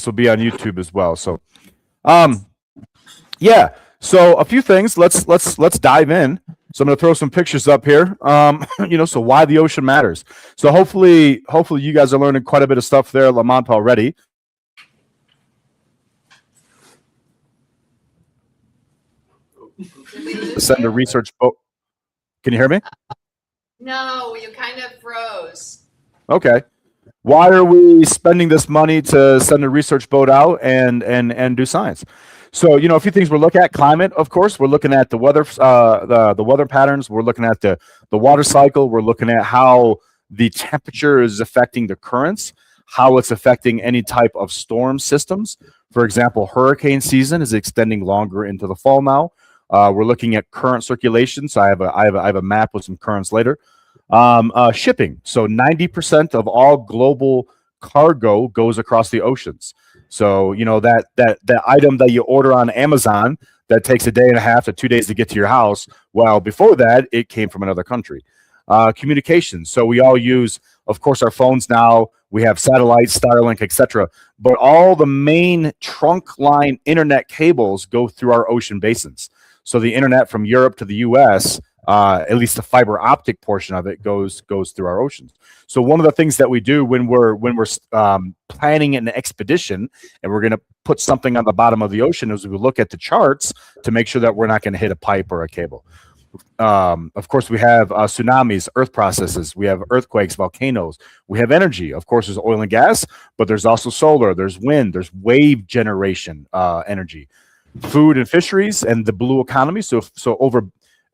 will be on YouTube as well. So, yeah. So a few things. Let's dive in. So I'm going to throw some pictures up here. So why the ocean matters. So hopefully you guys are learning quite a bit of stuff there at Lamont already. Send a research boat. Can you hear me? No, you kind of froze. Okay. Why are we spending this money to send a research boat out and do science? So, a few things we're looking at. Climate, of course. We're looking at the weather, the weather patterns. We're looking at the water cycle. We're looking at how the temperature is affecting the currents, how it's affecting any type of storm systems. For example, hurricane season is extending longer into the fall now. We're looking at current circulation. So I have a map with some currents later. Shipping. So 90% of all global cargo goes across the oceans. So, that item that you order on Amazon that takes a day and a half to 2 days to get to your house. Well, before that, it came from another country. Communication. So we all use, of course, our phones now. We have satellites, Starlink, etc. But all the main trunk line internet cables go through our ocean basins. So the internet from Europe to the U.S., at least the fiber optic portion of it goes through our oceans. So one of the things that we do when we're planning an expedition and we're going to put something on the bottom of the ocean is we look at the charts to make sure that we're not going to hit a pipe or a cable. Of course, we have tsunamis, earth processes. We have earthquakes, volcanoes. We have energy. Of course, there's oil and gas, but there's also solar. There's wind. There's wave generation energy. Food and fisheries and the blue economy. So over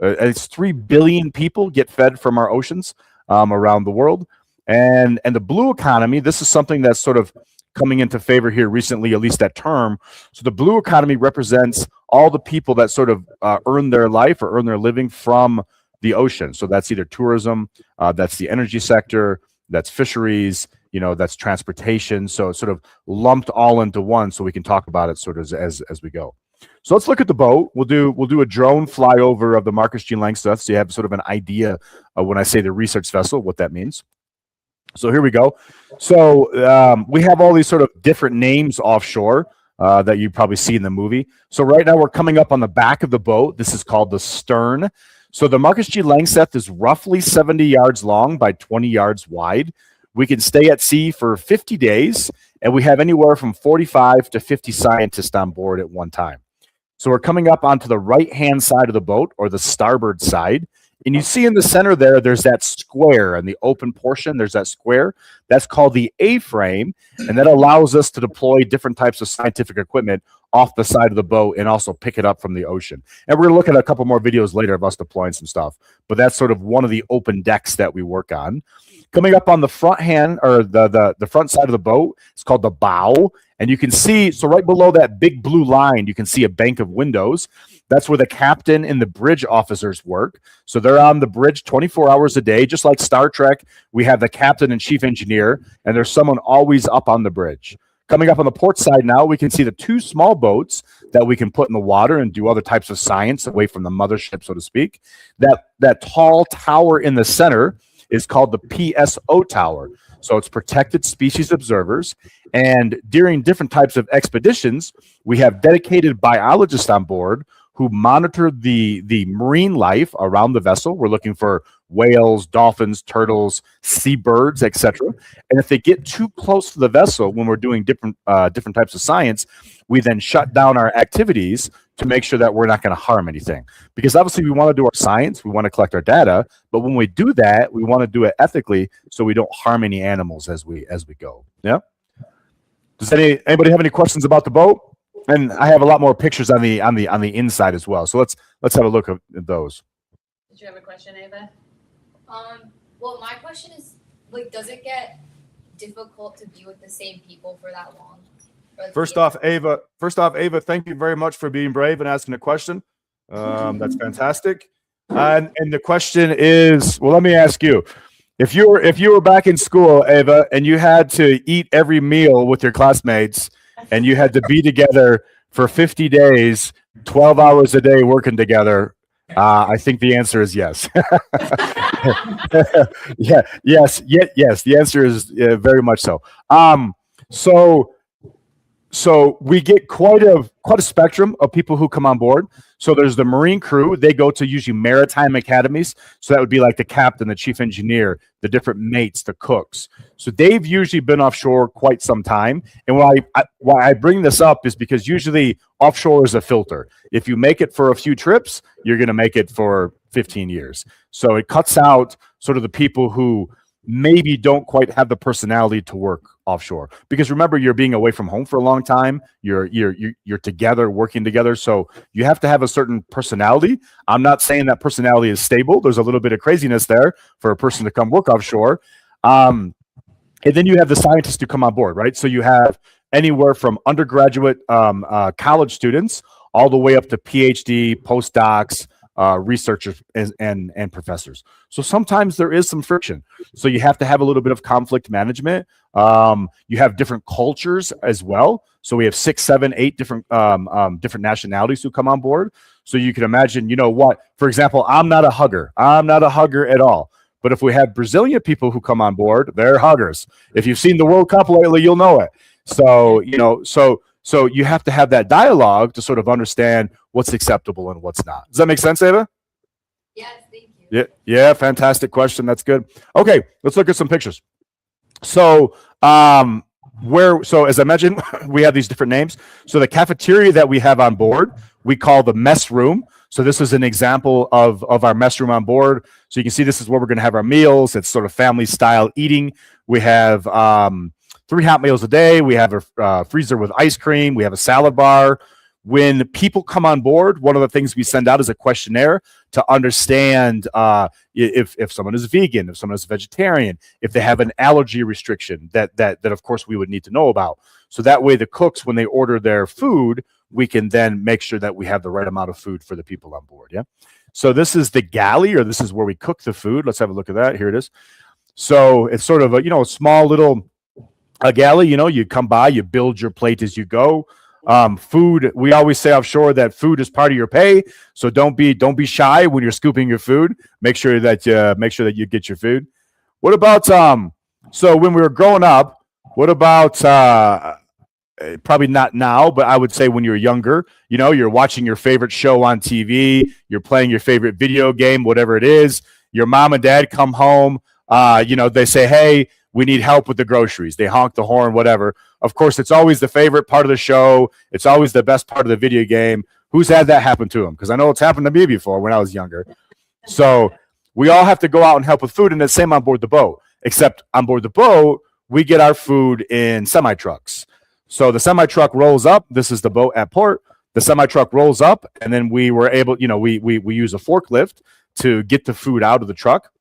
it's 3 billion people get fed from our oceans around the world. And the blue economy, this is something that's sort of coming into favor here recently, at least that term. So the blue economy represents all the people that sort of earn their life or earn their living from the ocean. So that's either tourism, that's the energy sector, that's fisheries, that's transportation. So it's sort of lumped all into one so we can talk about it sort of as we go. So let's look at the boat. We'll do a drone flyover of the Marcus G. Langstaff so you have sort of an idea of when I say the research vessel, what that means. So here we go. So we have all these sort of different names offshore that you probably see in the movie. So right now we're coming up on the back of the boat. This is called the stern. So the Marcus G. Langstaff is roughly 70 yards long by 20 yards wide. We can stay at sea for 50 days, and we have anywhere from 45 to 50 scientists on board at one time. So we're coming up onto the right-hand side of the boat, or the starboard side. And you see in the center there's that square, and the open portion, there's that square. That's called the A-frame, and that allows us to deploy different types of scientific equipment off the side of the boat and also pick it up from the ocean. And we're going to look at a couple more videos later of us deploying some stuff. But that's sort of one of the open decks that we work on. Coming up on the front hand, or the front side of the boat, it's called the bow. And you can see, so right below that big blue line, you can see a bank of windows. That's where the captain and the bridge officers work. So they're on the bridge 24 hours a day, just like Star Trek. We have the captain and chief engineer, and there's someone always up on the bridge. Coming up on the port side now, we can see the 2 small boats that we can put in the water and do other types of science away from the mothership, so to speak. That tall tower in the center is called the PSO tower. So it's Protected Species Observers. And during different types of expeditions, we have dedicated biologists on board who monitor the marine life around the vessel. We're looking for whales, dolphins, turtles, seabirds, etc. And if they get too close to the vessel when we're doing different types of science, we then shut down our activities to make sure that we're not going to harm anything. Because obviously we want to do our science, we want to collect our data, but when we do that, we want to do it ethically so we don't harm any animals as we go. Yeah. Does anybody have any questions about the boat? And I have a lot more pictures on the inside as well. So let's have a look at those. Did you have a question, Ava? Well, my question is, like, does it get difficult to be with the same people for that long? First off, Ava, thank you very much for being brave and asking a question. That's fantastic. And the question is, well, let me ask you. If you were back in school, Ava, and you had to eat every meal with your classmates, and you had to be together for 50 days, 12 hours a day working together, I think the answer is yes. Yes. The answer is very much so. So So we get quite a spectrum of people who come on board. So there's the Marine crew. They go to usually maritime academies. So that would be like the captain, the chief engineer, the different mates, the cooks. So they've usually been offshore quite some time. And why I bring this up is because usually offshore is a filter. If you make it for a few trips, you're going to make it for 15 years. So it cuts out sort of the people who maybe don't quite have the personality to work offshore, because remember, you're being away from home for a long time. You're together, working together. So you have to have a certain personality. I'm not saying that personality is stable. There's a little bit of craziness there for a person to come work offshore. And then you have the scientists who come on board, right? So you have anywhere from undergraduate college students all the way up to PhD, postdocs, researchers and professors. So sometimes there is some friction. So you have to have a little bit of conflict management. You have different cultures as well. So we have 6, 7, 8 different nationalities who come on board. So you can imagine, you know what, for example, I'm not a hugger. I'm not a hugger at all. But if we have Brazilian people who come on board, they're huggers. If you've seen the World Cup lately, you'll know it. So, you know, so you have to have that dialogue to sort of understand what's acceptable and what's not. Does that make sense, Ava? Yes, thank you. Yeah, fantastic question. That's good. Okay, let's look at some pictures. So, so as I mentioned, we have these different names. So the cafeteria that we have on board, we call the mess room. So this is an example of our mess room on board. So you can see this is where we're going to have our meals. It's sort of family style eating. We have 3 hot meals a day. We have a freezer with ice cream. We have a salad bar. When people come on board, one of the things we send out is a questionnaire to understand if someone is vegan, if someone is vegetarian, if they have an allergy restriction that of course we would need to know about. So that way the cooks, when they order their food, we can then make sure that we have the right amount of food for the people on board. Yeah. So this is the galley, or this is where we cook the food. Let's have a look at that. Here it is. So it's sort of a small little galley. You come by, you build your plate as you go. Food, we always say offshore that food is part of your pay. So don't be shy when you're scooping your food. Make sure that you get your food. What about so when we were growing up, what about probably not now, but I would say when you're younger, you're watching your favorite show on TV, you're playing your favorite video game, whatever it is. Your mom and dad come home, they say, "Hey, we need help with the groceries." They honk the horn, whatever. Of course, it's always the favorite part of the show. It's always the best part of the video game. Who's had that happen to them? Because I know it's happened to me before when I was younger. So we all have to go out and help with food, and the same on board the boat. Except on board the boat, we get our food in semi-trucks. So the semi-truck rolls up. This is the boat at port. The semi-truck rolls up, and then we were able, we use a forklift to get the food out of the truck.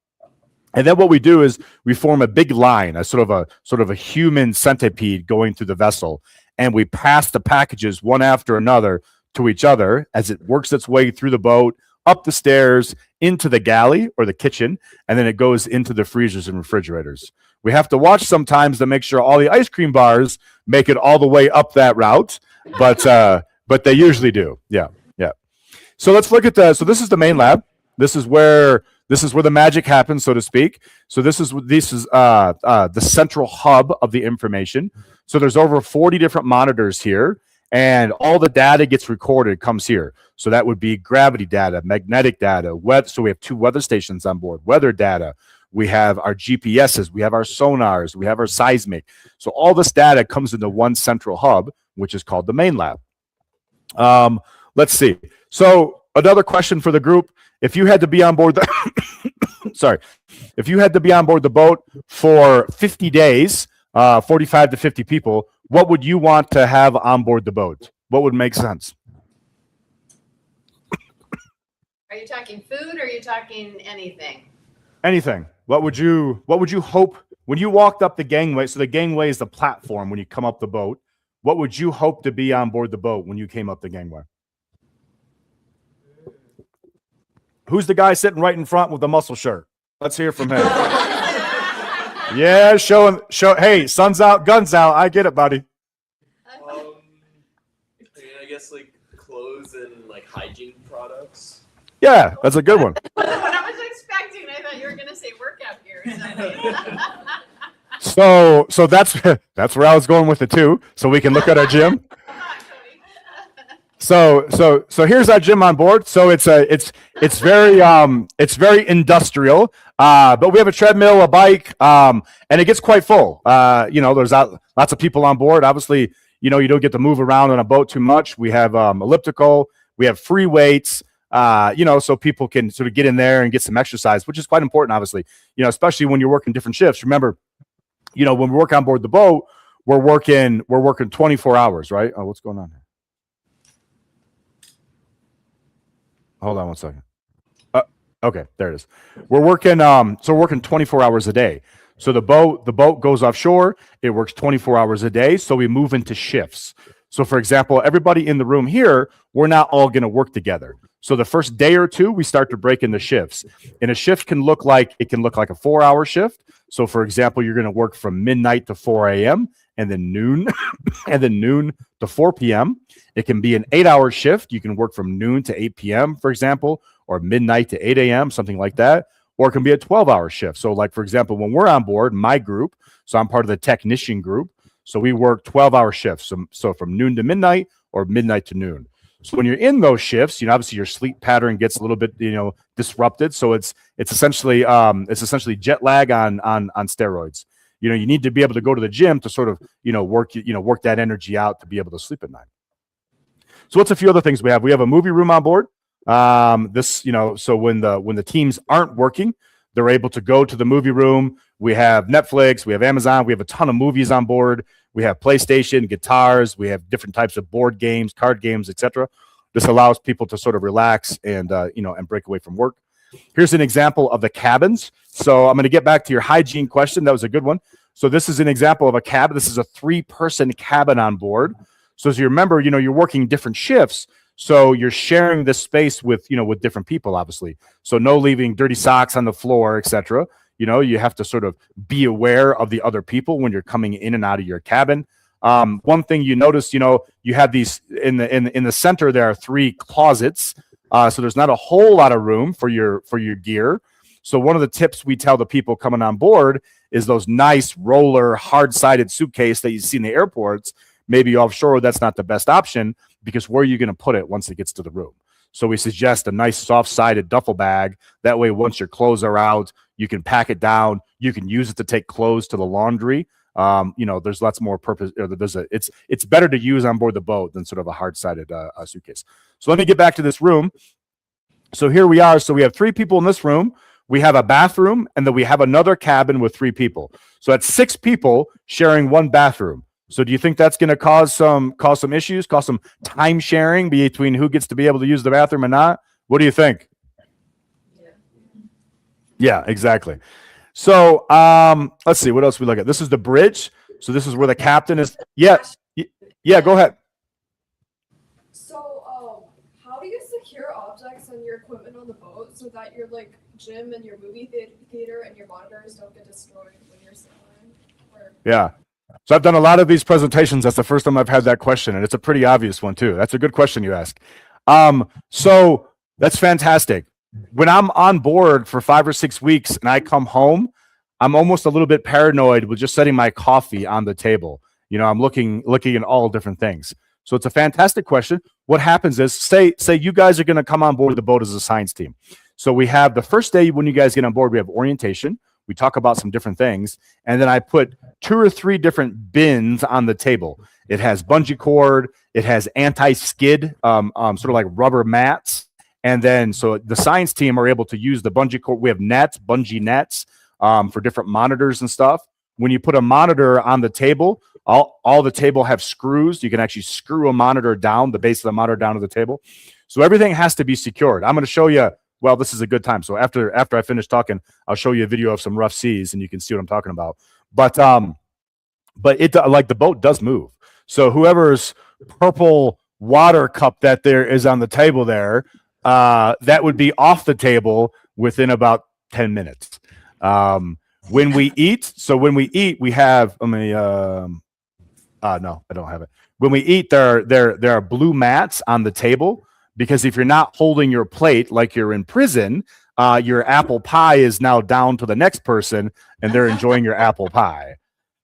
And then what we do is we form a big line, a sort of a human centipede going through the vessel, and we pass the packages one after another to each other as it works its way through the boat, up the stairs, into the galley or the kitchen, and then it goes into the freezers and refrigerators. We have to watch sometimes to make sure all the ice cream bars make it all the way up that route, but they usually do. Yeah. So let's look at so this is the main lab. This is where the magic happens, so to speak. So this is the central hub of the information. So there's over 40 different monitors here, and all the data gets recorded, comes here. So that would be gravity data, magnetic data, so we have 2 weather stations on board, weather data. We have our GPSs, we have our sonars, we have our seismic. So all this data comes into one central hub, which is called the main lab. Let's see. So another question for the group. If you had to be on board if you had to be on board the boat for 50 days, 45 to 50 people, what would you want to have on board the boat? What would make sense? Are you talking food or are you talking anything? Anything. What would you hope when you walked up the gangway? So the gangway is the platform when you come up the boat. What would you hope to be on board the boat when you came up the gangway? Who's the guy sitting right in front with the muscle shirt? Let's hear from him. Yeah, show. Hey, sun's out, guns out. I get it, buddy. I guess like clothes and like hygiene products. Yeah, that's a good one. What I was expecting, I thought you were going to say workout gear or something. So that's that's where I was going with it too. So we can look at our gym. Come on, Cody. So here's our gym on board. So it's very industrial. But we have a treadmill, a bike, and it gets quite full. There's lots of people on board. Obviously, you don't get to move around on a boat too much. We have elliptical, we have free weights, so people can sort of get in there and get some exercise, which is quite important, obviously, especially when you're working different shifts. Remember, when we work on board the boat, we're working 24 hours, right? Oh, what's going on here? Hold on one second. Okay, there it is. We're working 24 hours a day. So the boat goes offshore. It works 24 hours a day. So we move into shifts. So for example, everybody in the room here, we're not all going to work together. So the first day or two, we start to break into shifts. And a shift can look like a 4-hour shift. So for example, you're going to work from midnight to 4 a.m. and then noon and then noon to 4 p.m. It can be an 8-hour shift. You can work from noon to 8 p.m., for example, or midnight to 8 a.m., something like that. Or it can be a 12-hour shift. So like, for example, when we're on board, my group, so I'm part of the technician group, so we work 12-hour shifts. So from noon to midnight or midnight to noon. So when you're in those shifts, obviously your sleep pattern gets a little bit, disrupted. So it's essentially jet lag on steroids. You need to be able to go to the gym to sort of, work that energy out to be able to sleep at night. So what's a few other things we have? We have a movie room on board. So when the teams aren't working, they're able to go to the movie room. We have Netflix, we have Amazon, we have a ton of movies on board. We have PlayStation, guitars, we have different types of board games, card games, etc. This allows people to sort of relax and break away from work. Here's an example of the cabins. So I'm going to get back to your hygiene question. That was a good one. So this is an example of a cabin. This is a 3-person cabin on board. So as you remember, you're working different shifts. So you're sharing this space with different people, obviously. So no leaving dirty socks on the floor, etc. You have to sort of be aware of the other people when you're coming in and out of your cabin. One thing you notice, you have these in the center. There are 3 closets, so there's not a whole lot of room for your gear. So one of the tips we tell the people coming on board is those nice roller, hard-sided suitcase that you see in the airports. Maybe offshore, that's not the best option because where are you going to put it once it gets to the room? So we suggest a nice soft-sided duffel bag. That way, once your clothes are out, you can pack it down. You can use it to take clothes to the laundry. There's lots more purpose. It's better to use on board the boat than sort of a hard-sided suitcase. So let me get back to this room. So here we are. So we have 3 people in this room. We have a bathroom, and then we have another cabin with 3 people. So that's 6 people sharing one bathroom. So do you think that's going to cause some issues, cause some time sharing between who gets to be able to use the bathroom and not? What do you think? Yeah, exactly. So let's see what else we look at. This is the bridge. So this is where the captain is. Yeah, go ahead. So how do you secure objects and your equipment on the boat so that your gym and your movie theater and your monitors don't get destroyed when you're sailing? Yeah. So I've done a lot of these presentations. That's the first time I've had that question, and it's a pretty obvious one too. That's a good question you ask. So that's fantastic. When I'm on board for 5 or 6 weeks and I come home, I'm almost a little bit paranoid with just setting my coffee on the table. I'm looking at all different things. So it's a fantastic question. What happens is, say you guys are going to come on board the boat as a science team. So we have the first day when you guys get on board, we have orientation. We talk about some different things, and then I put 2 or 3 different bins on the table. It has bungee cord, it has anti-skid, sort of like rubber mats, and then so the science team are able to use the bungee cord. We have bungee nets for different monitors and stuff. When you put a monitor on the table, all the table have screws. You can actually screw a monitor down, the base of the monitor down to the table. So everything has to be secured. I'm going to show you. Well, this is a good time. So after I finish talking, I'll show you a video of some rough seas, and you can see what I'm talking about. But it the boat does move. So whoever's purple water cup that there is on the table there, that would be off the table within about 10 minutes. When we eat, we have. No, I don't have it. When we eat, there are blue mats on the table. Because if you're not holding your plate like you're in prison, your apple pie is now down to the next person, and they're enjoying your apple pie.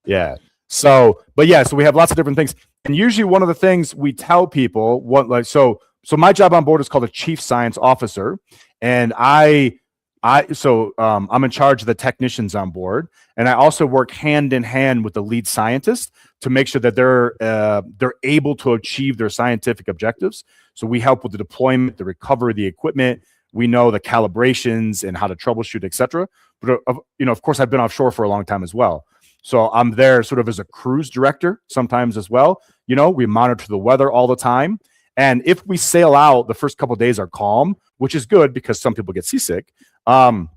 Yeah. So, but yeah, so we have lots of different things. And usually one of the things we tell people so my job on board is called a chief science officer. And I'm in charge of the technicians on board. And I also work hand in hand with the lead scientist to make sure that they're able to achieve their scientific objectives. So we help with the deployment, the recovery of the equipment. We know the calibrations and how to troubleshoot, etc. But of course, I've been offshore for a long time as well. So I'm there sort of as a cruise director sometimes as well. We monitor the weather all the time. And if we sail out, the first couple of days are calm, which is good because some people get seasick. But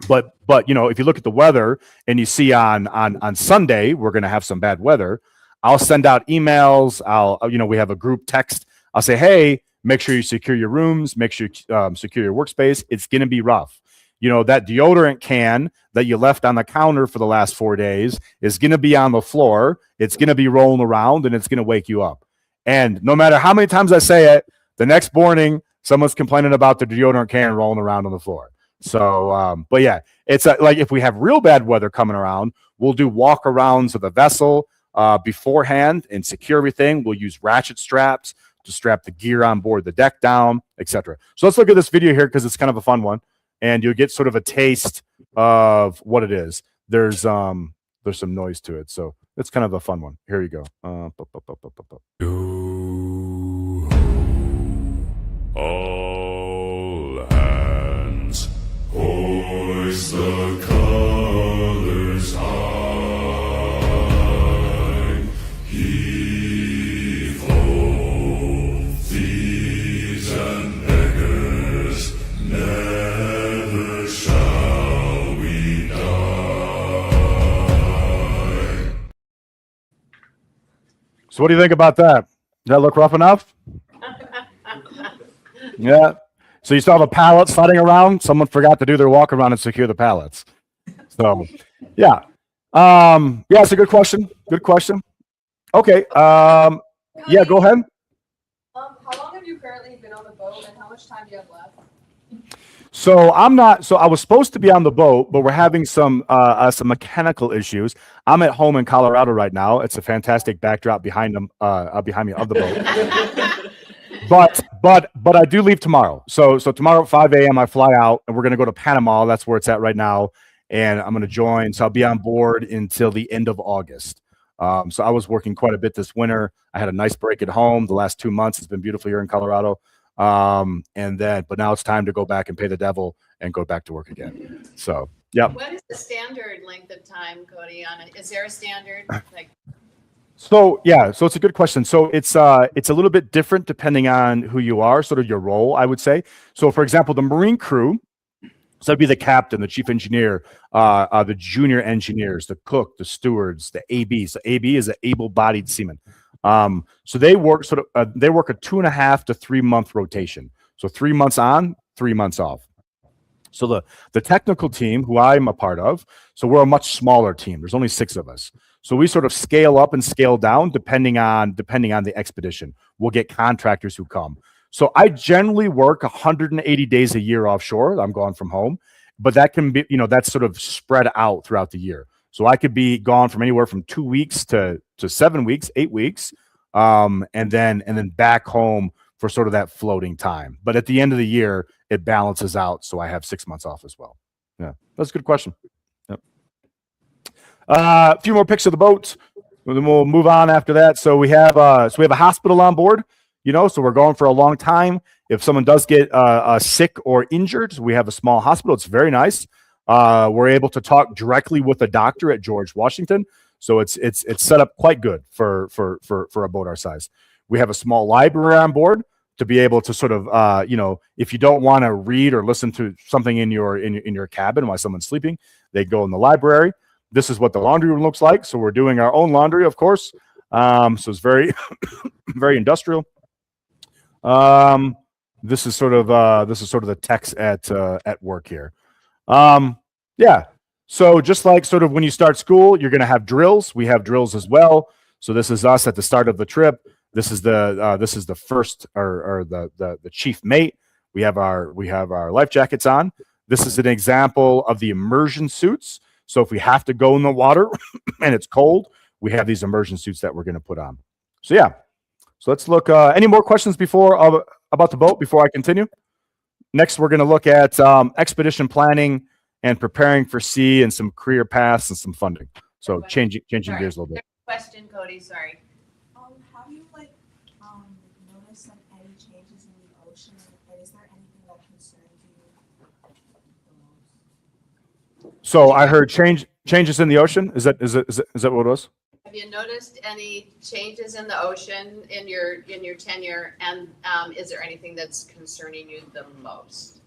if you look at the weather and you see on Sunday, we're going to have some bad weather. I'll send out emails. We have a group text. I'll say, hey, make sure you secure your rooms, make sure you secure your workspace. It's going to be rough. That deodorant can that you left on the counter for the last 4 days is going to be on the floor. It's going to be rolling around and it's going to wake you up. And no matter how many times I say it, the next morning, someone's complaining about the deodorant can rolling around on the floor. So, but yeah, it's like if we have real bad weather coming around, we'll do walk arounds of the vessel beforehand and secure everything. We'll use ratchet straps to strap the gear on board the deck down, etc. So let's look at this video here because it's kind of a fun one. And you'll get sort of a taste of what it is. There's some noise to it, so it's kind of a fun one. Here you go. All hands, hoist the colors high. Heave ho, thieves and beggars, never shall we die. So what do you think about that? Does that look rough enough? Yeah. So you saw the pallets sliding around. Someone forgot to do their walk around and secure the pallets. So, yeah. It's a good question. Good question. Okay. Yeah, go ahead. How long have you currently been on the boat, and how much time do you have left? So I was supposed to be on the boat, but we're having some mechanical issues. I'm at home in Colorado right now. It's a fantastic backdrop behind me of the boat. But I do leave tomorrow. So tomorrow at 5 a.m. I fly out and we're going to go to Panama. That's where it's at right now. And I'm going to join. So I'll be on board until the end of August. So I was working quite a bit this winter. I had a nice break at home. The last 2 months has been beautiful here in Colorado. But now it's time to go back and pay the devil and go back to work again. So, yeah. What is the standard length of time, Cody, on it? Is there a standard? So it's a good question. So it's a little bit different depending on who you are, sort of your role, I would say. So for example, the Marine crew, so that'd be the captain, the chief engineer, the junior engineers, the cook, the stewards, the AB. So AB is an able-bodied seaman. So they work a 2.5 to 3 month rotation. So 3 months on, 3 months off. So the technical team, who I'm a part of, so we're a much smaller team. There's only 6 of us. So we sort of scale up and scale down depending on the expedition. We'll get contractors who come. So I generally work 180 days a year offshore. I'm gone from home, but that can be, that's sort of spread out throughout the year. So I could be gone from anywhere from 2 weeks to 7 weeks, 8 weeks, and then back home for sort of that floating time. But at the end of the year, it balances out. So I have 6 months off as well. Yeah, that's a good question. Yep. A few more pics of the boat, and then we'll move on after that. So we have a hospital on board, so we're going for a long time. If someone does get sick or injured, we have a small hospital. It's very nice. We're able to talk directly with a doctor at George Washington. So it's set up quite good for a boat our size. We have a small library on board to be able to sort of, if you don't want to read or listen to something in your cabin while someone's sleeping, they go in the library. This is what the laundry room looks like. So we're doing our own laundry, of course. So it's very, very industrial. This is sort of the techs at work here. Yeah. So just like sort of when you start school, you're going to have drills. We have drills as well. So this is us at the start of the trip. This is the first or the chief mate. We have our life jackets on. This is an example of the immersion suits. So if we have to go in the water and it's cold, we have these immersion suits that we're going to put on. So yeah, so let's look. Any more questions about the boat before I continue? Next, we're going to look at expedition planning and preparing for sea and some career paths and some funding. So changing Sorry. gears a little bit. Question, Cody, sorry. Have you noticed any changes in the ocean? And is there anything that concerns you the most? So I heard changes in the ocean. Is that what it was? Have you noticed any changes in the ocean in your tenure? And is there anything that's concerning you the most?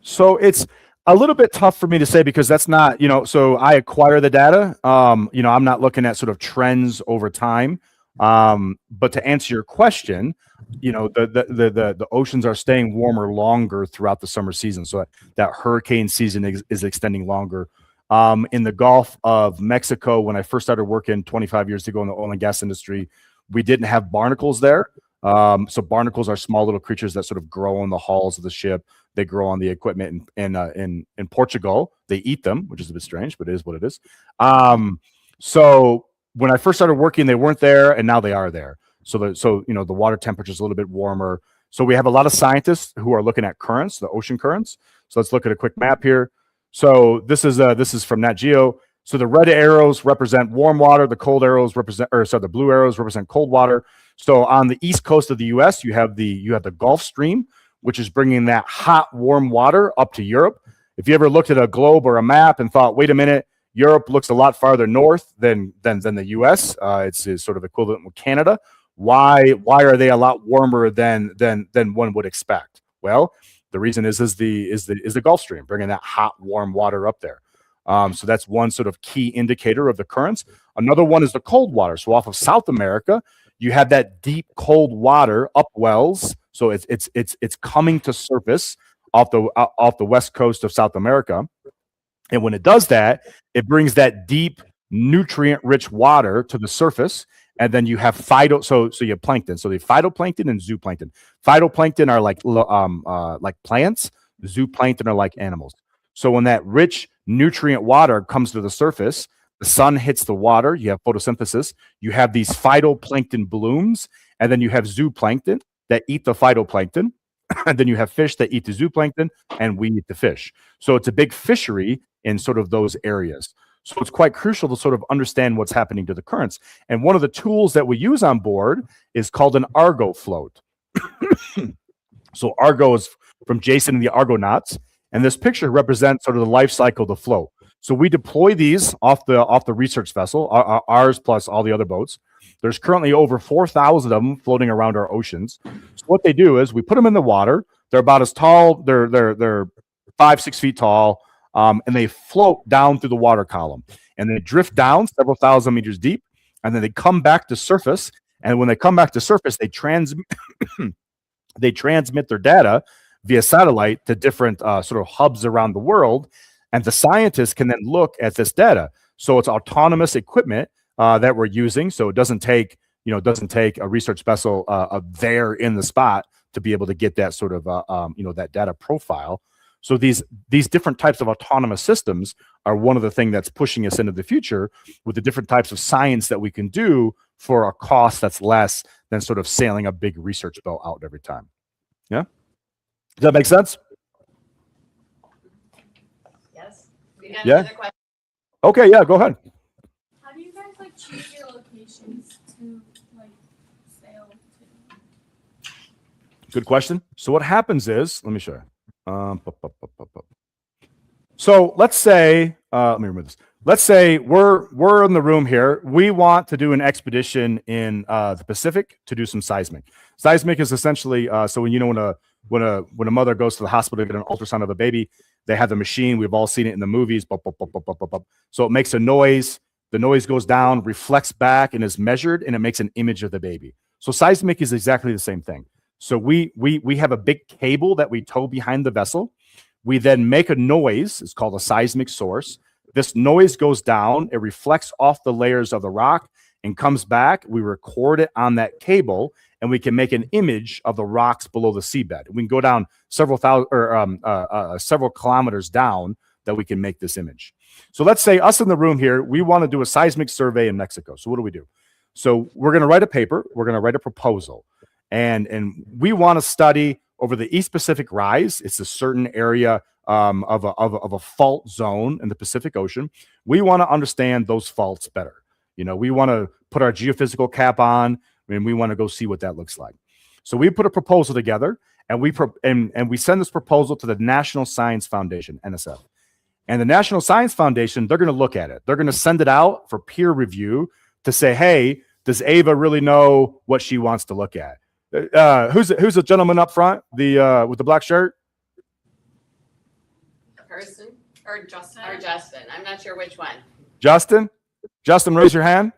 So it's a little bit tough for me to say because that's not, so I acquire the data. I'm not looking at sort of trends over time. But to answer your question, the oceans are staying warmer longer throughout the summer season. So that hurricane season is extending longer. In the Gulf of Mexico, when I first started working 25 years ago in the oil and gas industry, we didn't have barnacles there. So barnacles are small little creatures that sort of grow in the hulls of the ship. They grow on the equipment in Portugal. They eat them, which is a bit strange, but it is what it is. So when I first started working, they weren't there, and now they are there. So the water temperature is a little bit warmer. So we have a lot of scientists who are looking at currents, the ocean currents. So let's look at a quick map here. So this is from Nat Geo. So the red arrows represent warm water. The the blue arrows represent cold water. So on the east coast of the U.S., you have the Gulf Stream, which is bringing that hot, warm water up to Europe. If you ever looked at a globe or a map and thought, wait a minute, Europe looks a lot farther north than the U.S. It's sort of equivalent with Canada. Why are they a lot warmer than one would expect? Well, the reason is the Gulf Stream bringing that hot, warm water up there. So that's one sort of key indicator of the currents. Another one is the cold water. So off of South America, you have that deep cold water up wells. So it's coming to surface off the west coast of South America. And when it does that, it brings that deep nutrient-rich water to the surface. And then you have so you have plankton. So the phytoplankton and zooplankton. Phytoplankton are like plants. Zooplankton are like animals. So when that rich nutrient water comes to the surface, the sun hits the water, you have photosynthesis, you have these phytoplankton blooms, and then you have zooplankton that eat the phytoplankton, and then you have fish that eat the zooplankton, and we eat the fish. So it's a big fishery in sort of those areas. So it's quite crucial to sort of understand what's happening to the currents. And one of the tools that we use on board is called an Argo float. So Argo is from Jason and the Argonauts. And this picture represents sort of the life cycle of the float. So we deploy these off the research vessel, ours plus all the other boats. There's currently over 4,000 of them floating around our oceans. So what they do is we put them in the water. They're about as tall. They're 5-6 feet tall, and they float down through the water column. And they drift down several thousand meters deep, and then they come back to surface. And when they come back to surface, they transmit their data via satellite to different sort of hubs around the world. And the scientists can then look at this data. So it's autonomous equipment that we're using. So it doesn't take a research vessel there in the spot to be able to get that sort of that data profile. So these different types of autonomous systems are one of the things that's pushing us into the future with the different types of science that we can do for a cost that's less than sort of sailing a big research boat out every time. Yeah. Does that make sense? Yes. We have Yeah. another question. Okay, yeah, go ahead. How do you guys choose your locations to sail to? Good question. So what happens is, let me show you. So let's say, let me remove this. Let's say we're in the room here. We want to do an expedition in the Pacific to do some seismic. Seismic is essentially so when a mother goes to the hospital to get an ultrasound of a baby, they have the machine. We've all seen it in the movies. So it makes a noise. The noise goes down, reflects back, and is measured, and it makes an image of the baby. So seismic is exactly the same thing. So we have a big cable that we tow behind the vessel. We then make a noise. It's called a seismic source. This noise goes down. It reflects off the layers of the rock and comes back. We record it on that cable, and we can make an image of the rocks below the seabed. We can go down several kilometers down that we can make this image. So let's say us in the room here, we want to do a seismic survey in Mexico. So what do we do? So we're going to write a paper. We're going to write a proposal. And we want to study over the East Pacific Rise. It's a certain area of a fault zone in the Pacific Ocean. We want to understand those faults better. You know, we want to put our geophysical cap on, and we want to go see what that looks like. So we put a proposal together, and we send this proposal to the National Science Foundation, NSF. And the National Science Foundation, they're going to look at it. They're going to send it out for peer review to say, hey, does Ava really know what she wants to look at? Who's the gentleman up front, with the black shirt? Person Or Justin. or Justin? I'm not sure which one. Justin? Justin, raise your hand.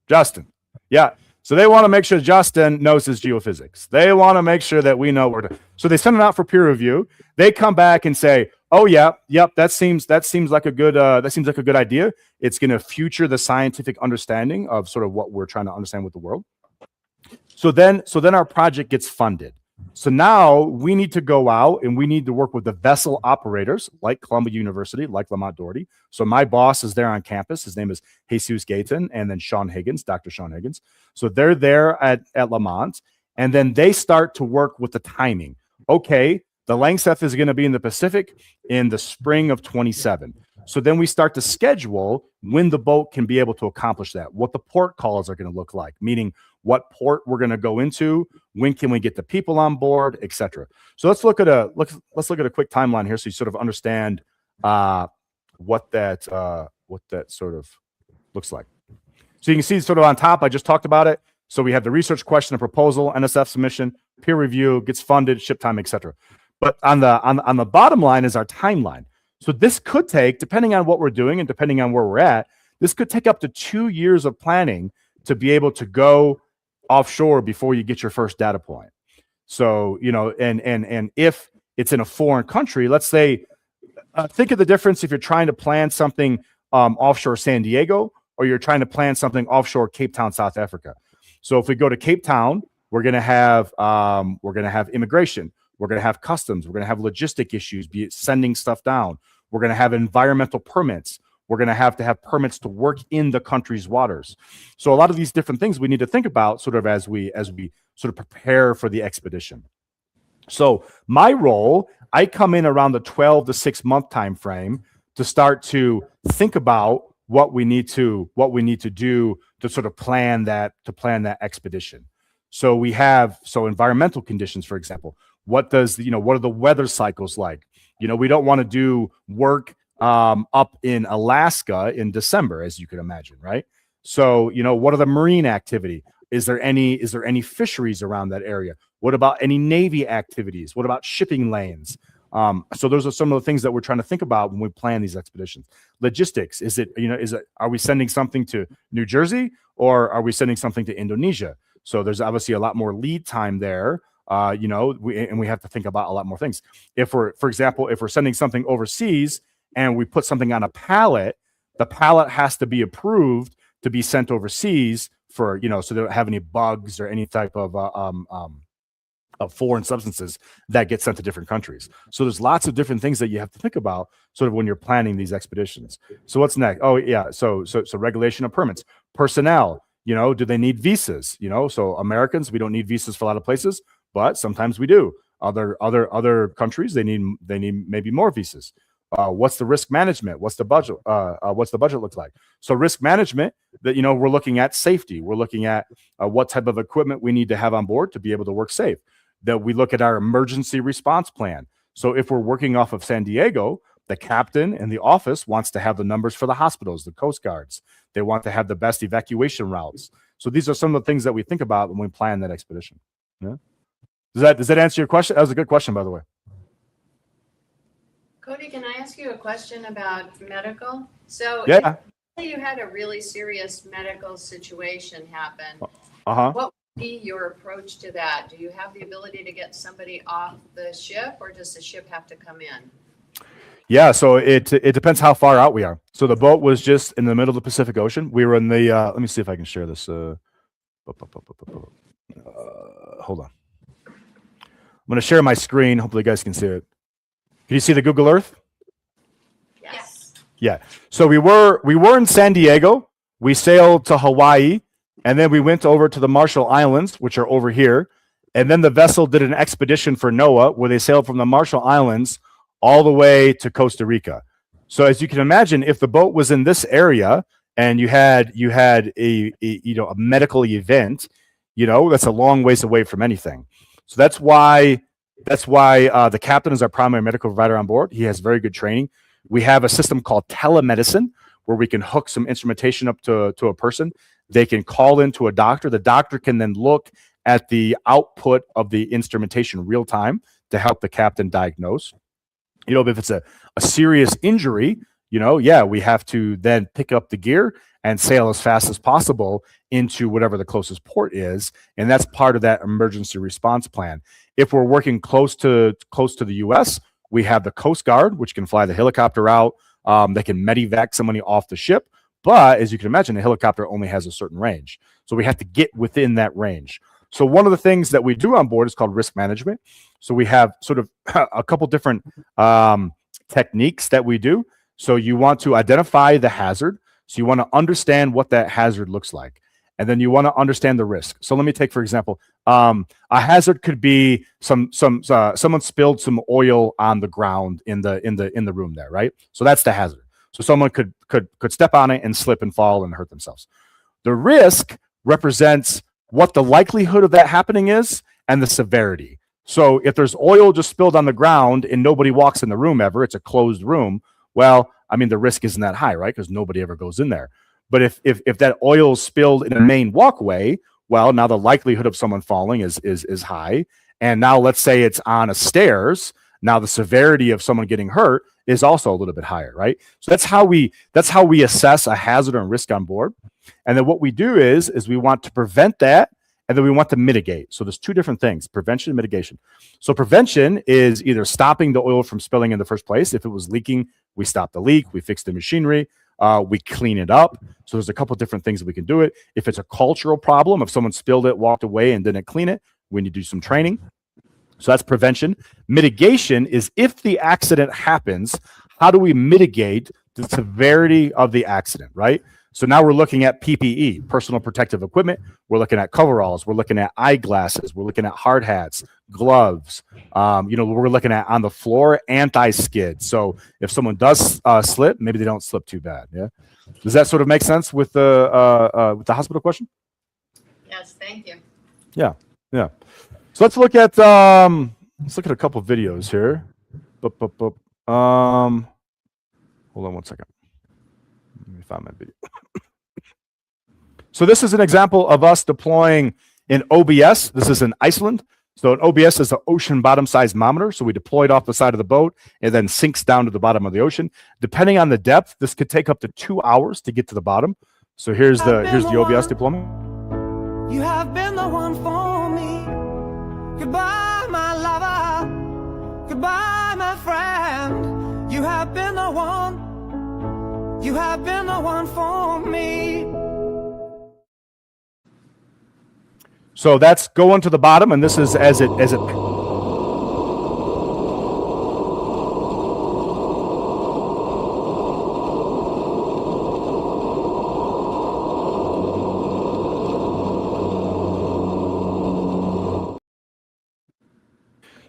Justin. Yeah. So they want to make sure Justin knows his geophysics. They want to make sure that we know where to. So they send it out for peer review. They come back and say, "Oh yeah, yep, that seems like a good idea. It's going to future the scientific understanding of sort of what we're trying to understand with the world." So then our project gets funded. So now we need to go out and we need to work with the vessel operators like Columbia University, like Lamont-Doherty. So my boss is there on campus. His name is Jesus Gayton, and then Sean Higgins, Dr. Sean Higgins. So they're there at Lamont, and then they start to work with the timing. Okay, the Langseth is going to be in the Pacific in the spring of 27. So then we start to schedule when the boat can be able to accomplish that, what the port calls are going to look like, meaning what port we're going to go into, when can we get the people on board, etc. So let's look at a quick timeline here, so you sort of understand what that sort of looks like. So you can see sort of on top, I just talked about it. So we have the research question and proposal, NSF submission, peer review, gets funded, ship time, etc. But on the bottom line is our timeline. So this could take, depending on what we're doing and depending on where we're at, this could take up to 2 years of planning to be able to go offshore before you get your first data point. So, you know, and if it's in a foreign country, let's say, think of the difference if you're trying to plan something offshore San Diego, or you're trying to plan something offshore Cape Town, South Africa. So if we go to Cape Town, we're going to have immigration. We're going to have customs. We're going to have logistic issues, be it sending stuff down. We're going to have environmental permits. We're going to have permits to work in the country's waters. So a lot of these different things we need to think about sort of as we sort of prepare for the expedition. So my role, I come in around the 12 to 6 month time frame to start to think about what we need to do to sort of plan that expedition. So we have environmental conditions, for example. What are the weather cycles like? You know, we don't want to do work up in Alaska in December, as you could imagine, right? So, you know, what are the marine activity? Is there any fisheries around that area? What about any Navy activities? What about shipping lanes? So those are some of the things that we're trying to think about when we plan these expeditions. Logistics, are we sending something to New Jersey, or are we sending something to Indonesia? So there's obviously a lot more lead time there. We have to think about a lot more things. For example, if we're sending something overseas and we put something on a pallet, the pallet has to be approved to be sent overseas so they don't have any bugs or any type of foreign substances that get sent to different countries. So there's lots of different things that you have to think about sort of when you're planning these expeditions. So what's next? Oh yeah. So regulation of permits, personnel, do they need visas? So Americans, we don't need visas for a lot of places, but sometimes we do. Other countries, they need maybe more visas. What's the risk management? What's the budget? What's the budget look like? So risk management, that we're looking at safety. We're looking at what type of equipment we need to have on board to be able to work safe. That we look at our emergency response plan. So if we're working off of San Diego, the captain and the office wants to have the numbers for the hospitals, the Coast Guards. They want to have the best evacuation routes. So these are some of the things that we think about when we plan that expedition. Yeah. Does that answer your question? That was a good question, by the way. Cody, can I ask you a question about medical? So Yeah. if you had a really serious medical situation happen, Uh-huh. what would be your approach to that? Do you have the ability to get somebody off the ship, or does the ship have to come in? Yeah, so it depends how far out we are. So the boat was just in the middle of the Pacific Ocean. We were in the let me see if I can share this. Hold on. I'm going to share my screen. Hopefully you guys can see it. Can you see the Google Earth? Yes. Yeah. So we were in San Diego. We sailed to Hawaii, and then we went over to the Marshall Islands, which are over here. And then the vessel did an expedition for NOAA where they sailed from the Marshall Islands all the way to Costa Rica. So as you can imagine, if the boat was in this area and you had a medical event, that's a long ways away from anything. So that's why the captain is our primary medical provider on board. He has very good training. We have a system called telemedicine where we can hook some instrumentation up to a person. They can call into a doctor. The doctor can then look at the output of the instrumentation real time to help the captain diagnose. If it's a serious injury, we have to then pick up the gear and sail as fast as possible into whatever the closest port is. And that's part of that emergency response plan. If we're working close to the US, we have the Coast Guard, which can fly the helicopter out. They can medevac somebody off the ship. But as you can imagine, a helicopter only has a certain range. So we have to get within that range. So one of the things that we do on board is called risk management. So we have sort of a couple different techniques that we do. So you want to identify the hazard. So you want to understand what that hazard looks like. And then you want to understand the risk. So let me take, for example, a hazard could be someone spilled some oil on the ground in the room there, right? So that's the hazard. So someone could step on it and slip and fall and hurt themselves. The risk represents what the likelihood of that happening is and the severity. So if there's oil just spilled on the ground and nobody walks in the room ever, it's a closed room. Well, I mean, the risk isn't that high, right? Because nobody ever goes in there. But if that oil is spilled in a main walkway, well, now the likelihood of someone falling is high. And now let's say it's on a stairs. Now the severity of someone getting hurt is also a little bit higher, right? So that's how we assess a hazard and risk on board. And then what we do is we want to prevent that, and then we want to mitigate. So there's two different things, prevention and mitigation. So prevention is either stopping the oil from spilling in the first place. If it was leaking, we stop the leak, we fix the machinery, we clean it up. So there's a couple different things that we can do it. If it's a cultural problem, if someone spilled it, walked away, and didn't clean it, we need to do some training. So that's prevention. Mitigation is if the accident happens, how do we mitigate the severity of the accident, right? So now we're looking at PPE, personal protective equipment. We're looking at coveralls. We're looking at eyeglasses. We're looking at hard hats, gloves. We're looking at on the floor, anti-skid. So if someone does slip, maybe they don't slip too bad. Yeah. Does that sort of make sense with the hospital question? Yes, thank you. Yeah. Yeah. So let's look at a couple videos here. Hold on one second. Let me find my video. So this is an example of us deploying an OBS. This is in Iceland. So an OBS is an ocean bottom seismometer. So we deploy it off the side of the boat and then sinks down to the bottom of the ocean. Depending on the depth, this could take up to 2 hours to get to the bottom. So here's the OBS deployment. You have been the one for me. Goodbye, my lover. Goodbye, my friend. You have been the one. You have been the one for me. So that's going to the bottom, and this is as it.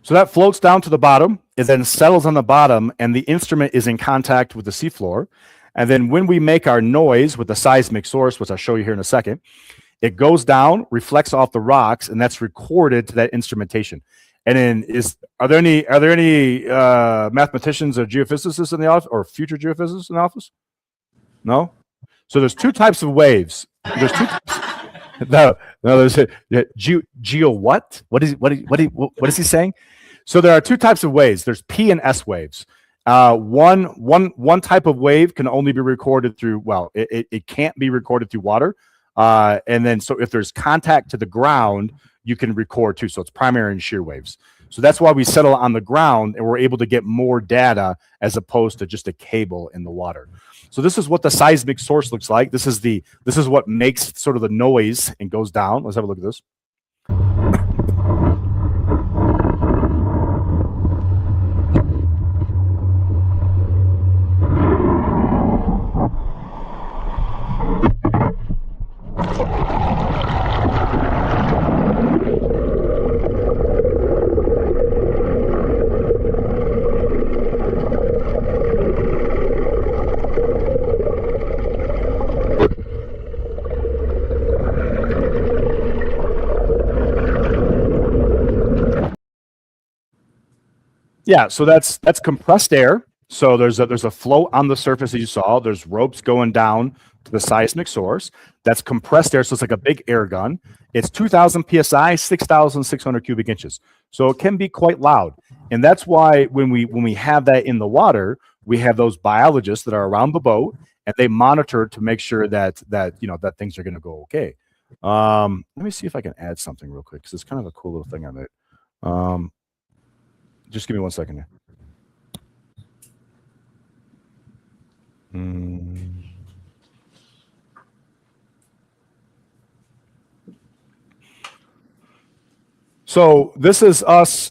So that floats down to the bottom, it then settles on the bottom, and the instrument is in contact with the seafloor. And then when we make our noise with the seismic source, which I'll show you here in a second, it goes down, reflects off the rocks, and that's recorded to that instrumentation. And then are there any mathematicians or geophysicists in the office, or future geophysicists in the office? No? So there's two types of waves. There's two no, there's geo what? What is he saying? So there are two types of waves. There's P and S waves. One type of wave can only be recorded through, it can't be recorded through water. And then, so if there's contact to the ground, you can record too. So it's primary and shear waves. So that's why we settle on the ground and we're able to get more data as opposed to just a cable in the water. So this is what the seismic source looks like. This is what makes sort of the noise and goes down. Let's have a look at this. Yeah, so that's compressed air. So there's a float on the surface as you saw. There's ropes going down to the seismic source. That's compressed air, so it's like a big air gun. It's 2,000 psi, 6,600 cubic inches. So it can be quite loud, and that's why when we have that in the water, we have those biologists that are around the boat, and they monitor to make sure that that things are going to go okay. Let me see if I can add something real quick because it's kind of a cool little thing I made. Just give me 1 second here. So this is us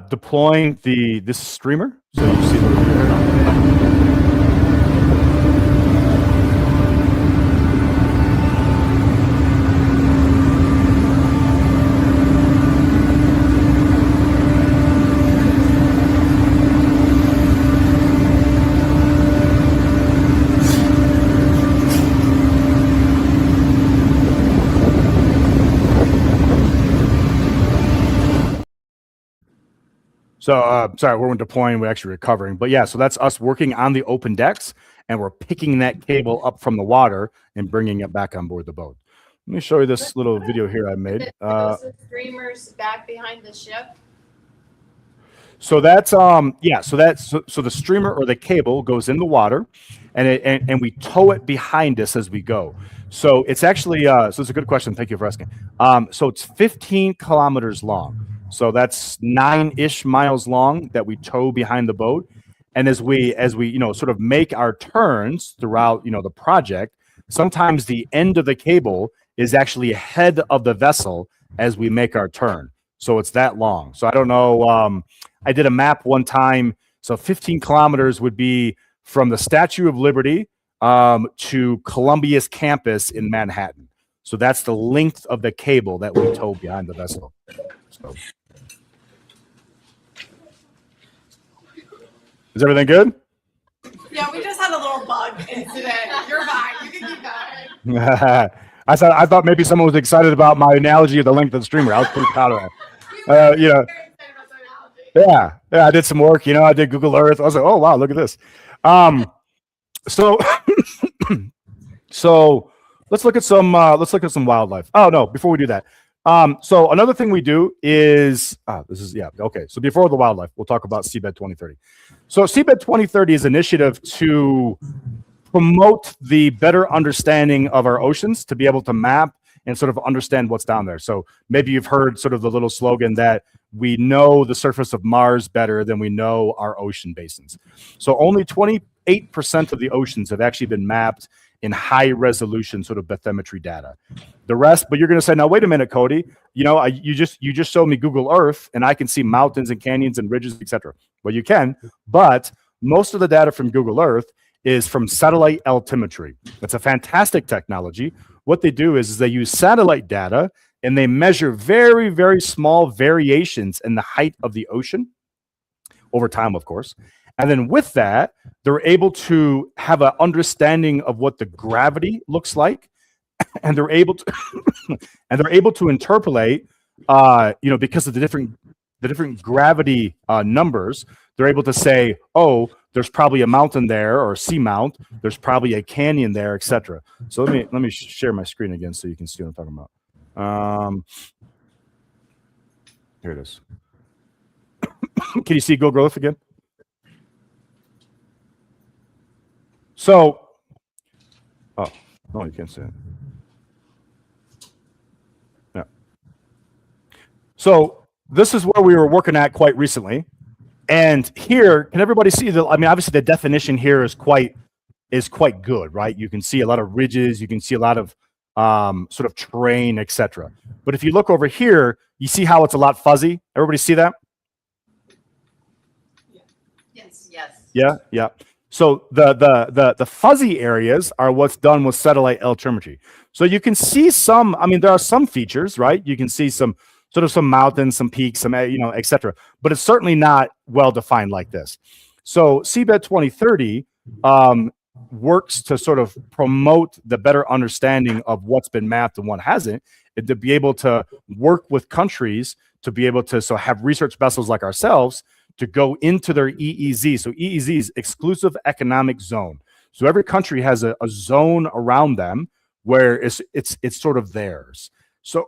deploying this streamer. So you see the sorry, we're deploying, we're actually recovering. But yeah, so that's us working on the open decks, and we're picking that cable up from the water and bringing it back on board the boat. Let me show you this little video here I made. Those are streamers back behind the ship. So that's yeah, so the streamer or the cable goes in the water, and we tow it behind us as we go. So it's actually so it's a good question. Thank you for asking. So it's 15 kilometers long. So that's 9-ish miles long that we tow behind the boat. And as we sort of make our turns throughout the project, sometimes the end of the cable is actually ahead of the vessel as we make our turn. So it's that long. So I don't know. I did a map one time. So 15 kilometers would be from the Statue of Liberty to Columbia's campus in Manhattan. So that's the length of the cable that we tow behind the vessel. So. Is everything good? Yeah, we just had a little bug incident. You're fine. You can keep going. I thought maybe someone was excited about my analogy of the length of the streamer. I was pretty proud of that. Yeah, I did some work. I did Google Earth. I was like, oh wow, look at this. So let's look at some wildlife. Oh no, before we do that. So another thing we do is okay. So before the wildlife, we'll talk about Seabed 2030. So Seabed 2030 is an initiative to promote the better understanding of our oceans, to be able to map and sort of understand what's down there. So maybe you've heard sort of the little slogan that we know the surface of Mars better than we know our ocean basins. So only 28% of the oceans have actually been mapped in high resolution sort of bathymetry data. The rest, but you're going to say, now wait a minute, Cody, you just showed me Google Earth and I can see mountains and canyons and ridges, etc. Well, you can, but most of the data from Google Earth is from satellite altimetry. That's a fantastic technology. What they do is they use satellite data and they measure very, very small variations in the height of the ocean over time, of course. And then with that, they're able to have an understanding of what the gravity looks like, and they're able to interpolate, because of the different gravity numbers. They're able to say, oh, there's probably a mountain there or a seamount. There's probably a canyon there, etc. So let me share my screen again so you can see what I'm talking about. Here it is. Can you see Google Earth again? So, oh, no, you can't see it. Yeah. So this is where we were working at quite recently. And here, can everybody see obviously the definition here is quite good, right? You can see a lot of ridges, you can see a lot of sort of terrain, etc. But if you look over here, you see how it's a lot fuzzy. Everybody see that? Yes. Yeah. So the fuzzy areas are what's done with satellite altimetry. So you can see some, there are some features, right? You can see some mountains, some peaks, some, etc. But it's certainly not well defined like this. So Seabed 2030 works to sort of promote the better understanding of what's been mapped and what hasn't, and to be able to work with countries to be able to have research vessels like ourselves to go into their EEZ. So EEZ is exclusive economic zone. So every country has a zone around them where it's sort of theirs. So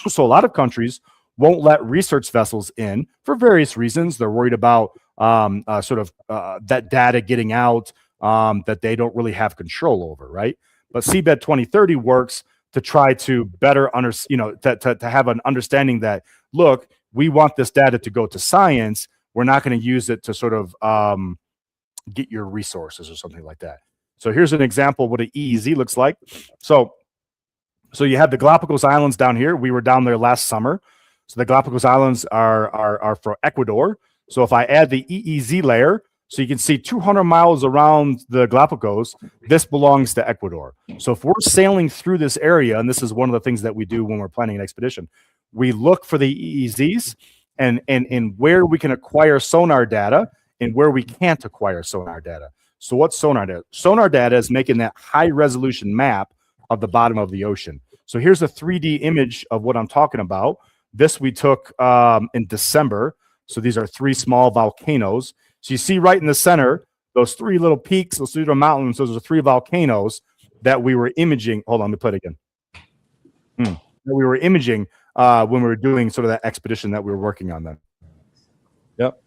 so a lot of countries won't let research vessels in for various reasons. They're worried about that data getting out that they don't really have control over, right? But Seabed 2030 works to try to better to have an understanding that, look, we want this data to go to science. We're not going to use it to sort of get your resources or something like that. So here's an example of what an EEZ looks like. So you have the Galapagos Islands down here. We were down there last summer. So the Galapagos Islands are for Ecuador. So if I add the EEZ layer, so you can see 200 miles around the Galapagos, this belongs to Ecuador. So if we're sailing through this area, and this is one of the things that we do when we're planning an expedition, we look for the EEZs and where we can acquire sonar data and where we can't acquire sonar data. So what's sonar data? Sonar data is making that high resolution map of the bottom of the ocean. So here's a 3D image of what I'm talking about. This we took in December. So these are 3 small volcanoes. So you see right in the center, those 3 little peaks, those 3 little mountains, those are 3 volcanoes that we were imaging. Hold on, let me play it again. That we were imaging when we were doing sort of that expedition that we were working on then. Yep.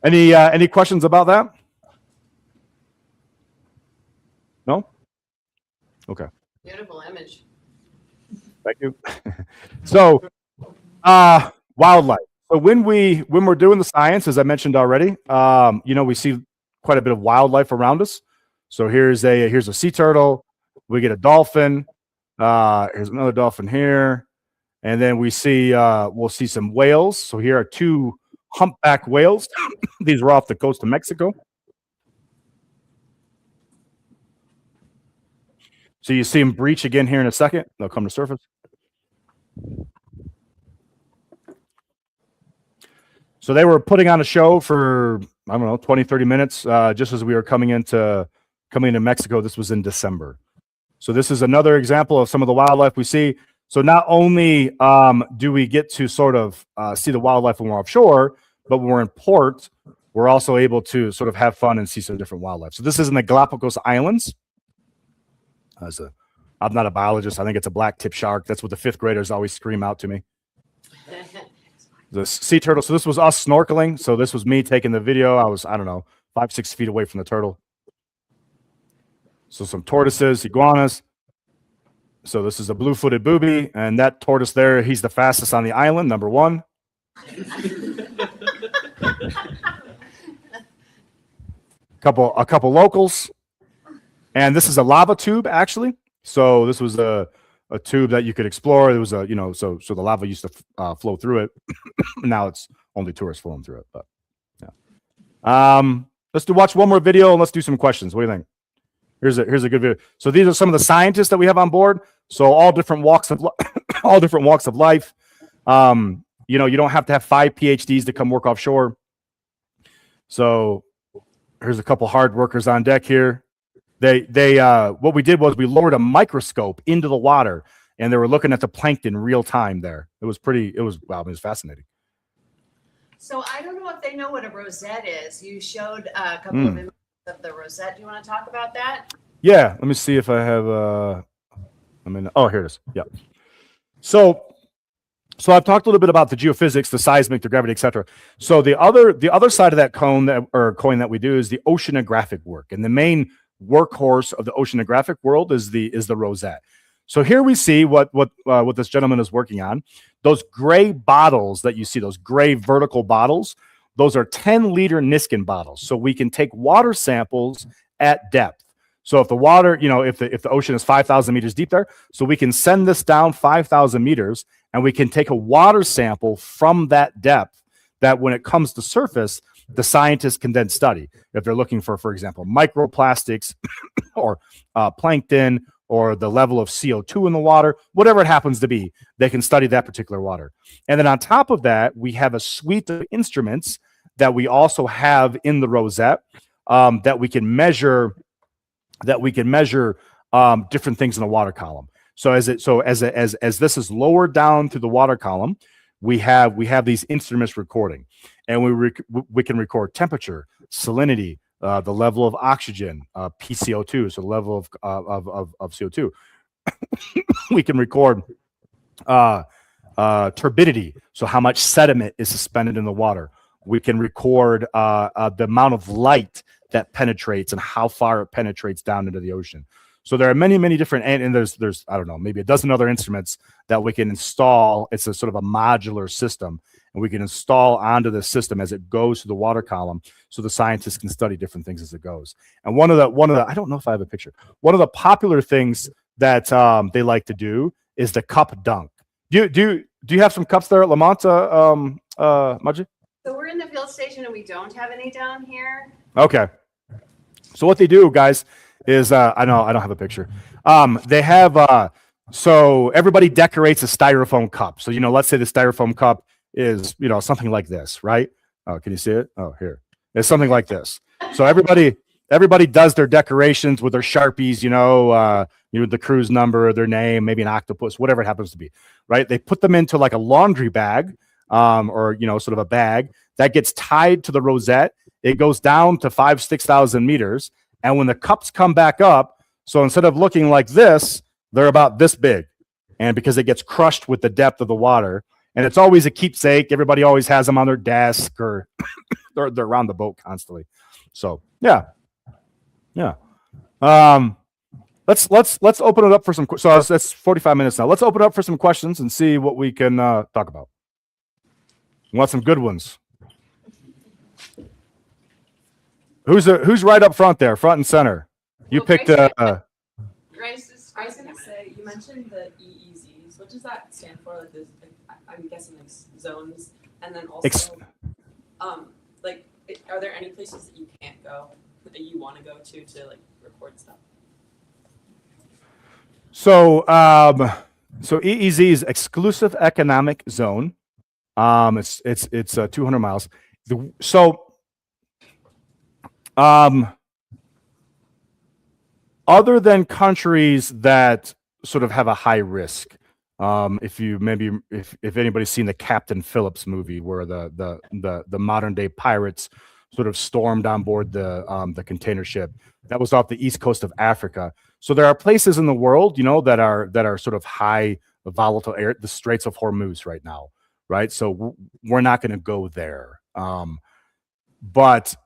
Any questions about that? No? Okay. Beautiful image. Thank you. So, wildlife. So when we're doing the science, as I mentioned already, we see quite a bit of wildlife around us. So here's a sea turtle. We get a dolphin. Here's another dolphin here, and then we'll see some whales. So here are 2 humpback whales. These were off the coast of Mexico. So you see them breach again here in a second. They'll come to surface. So they were putting on a show for, I don't know, 20, 30 minutes, just as we were coming into Mexico. This was in December. So this is another example of some of the wildlife we see. So not only do we get to sort of see the wildlife when we're offshore, but when we're in port, we're also able to sort of have fun and see some different wildlife. So this is in the Galapagos Islands. I'm not a biologist. I think it's a black tip shark. That's what the 5th graders always scream out to me. The sea turtle. So this was us snorkeling. So this was me taking the video. I was, I don't know, 5-6 feet away from the turtle. So some tortoises, iguanas. So this is a blue-footed booby, and that tortoise there, he's the fastest on the island, number 1. A couple locals. And this is a lava tube, actually. So this was a tube that you could explore. There was so the lava used to flow through it. Now it's only tourists flowing through it. But yeah. Let's watch one more video and let's do some questions. What do you think? Here's a good video. So these are some of the scientists that we have on board. So all different walks of life. You don't have to have 5 PhDs to come work offshore. So here's a couple hard workers on deck here. What we did was we lowered a microscope into the water and they were looking at the plankton real time there. It was fascinating. So I don't know if they know what a rosette is. You showed a couple of images of the rosette. Do you want to talk about that? Yeah, let me see if I have here it is. Yeah. So I've talked a little bit about the geophysics, the seismic, the gravity, etc. So the other side of that coin that we do is the oceanographic work. And the main workhorse of the oceanographic world is the rosette. So here we see what this gentleman is working on. Those gray bottles that you see, those gray vertical bottles, those are 10-liter Niskin bottles. So we can take water samples at depth. So if the water, if the ocean is 5,000 meters deep there, so we can send this down 5,000 meters and we can take a water sample from that depth that when it comes to surface, the scientists can then study. If they're looking for example, microplastics or plankton or the level of CO2 in the water, whatever it happens to be, they can study that particular water. And then on top of that, we have a suite of instruments that we also have in the rosette that we can measure different things in the water column. So as this is lowered down through the water column, we have these instruments recording, and we can record temperature, salinity, the level of oxygen, PCO2, so the level of CO2. We can record turbidity, so how much sediment is suspended in the water. We can record the amount of light that penetrates and how far it penetrates down into the ocean. So there are many, many different, and there's I don't know, maybe a dozen other instruments that we can install. It's a sort of a modular system, and we can install onto the system as it goes to the water column, so the scientists can study different things as it goes. And one of the I don't know if I have a picture. One of the popular things that they like to do is the cup dunk. Do you have some cups there at Lamont, Maji? So we're in the field station and we don't have any down here. Okay. So what they do, guys, is I know I don't have a picture. They have so everybody decorates a styrofoam cup. So let's say the styrofoam cup is something like this, right? Oh, can you see it? Oh, here. It's something like this. So everybody does their decorations with their Sharpies, the cruise number, their name, maybe an octopus, whatever it happens to be, right? They put them into like a laundry bag, or sort of a bag that gets tied to the rosette. It goes down to 6,000 meters. And when the cups come back up, so instead of looking like this, they're about this big. And because it gets crushed with the depth of the water, and it's always a keepsake. Everybody always has them on their desk, or they're around the boat constantly. So yeah. Let's open it up for some. So that's 45 minutes now. Let's open it up for some questions and see what we can talk about. We want some good ones. Who's right up front there, front and center? You picked Grace I was gonna say, you mentioned the EEZs. What does that stand for? Like, there's, I'm guessing like zones, and then also, are there any places that you can't go that you want to go to like record stuff? So EEZ is exclusive economic zone. It's 200 miles. Other than countries that sort of have a high risk, if anybody's seen the Captain Phillips movie, where the modern day pirates sort of stormed on board the container ship that was off the east coast of Africa. So there are places in the world, that are sort of high volatile air, the Straits of Hormuz right now, right? So we're not going to go there. But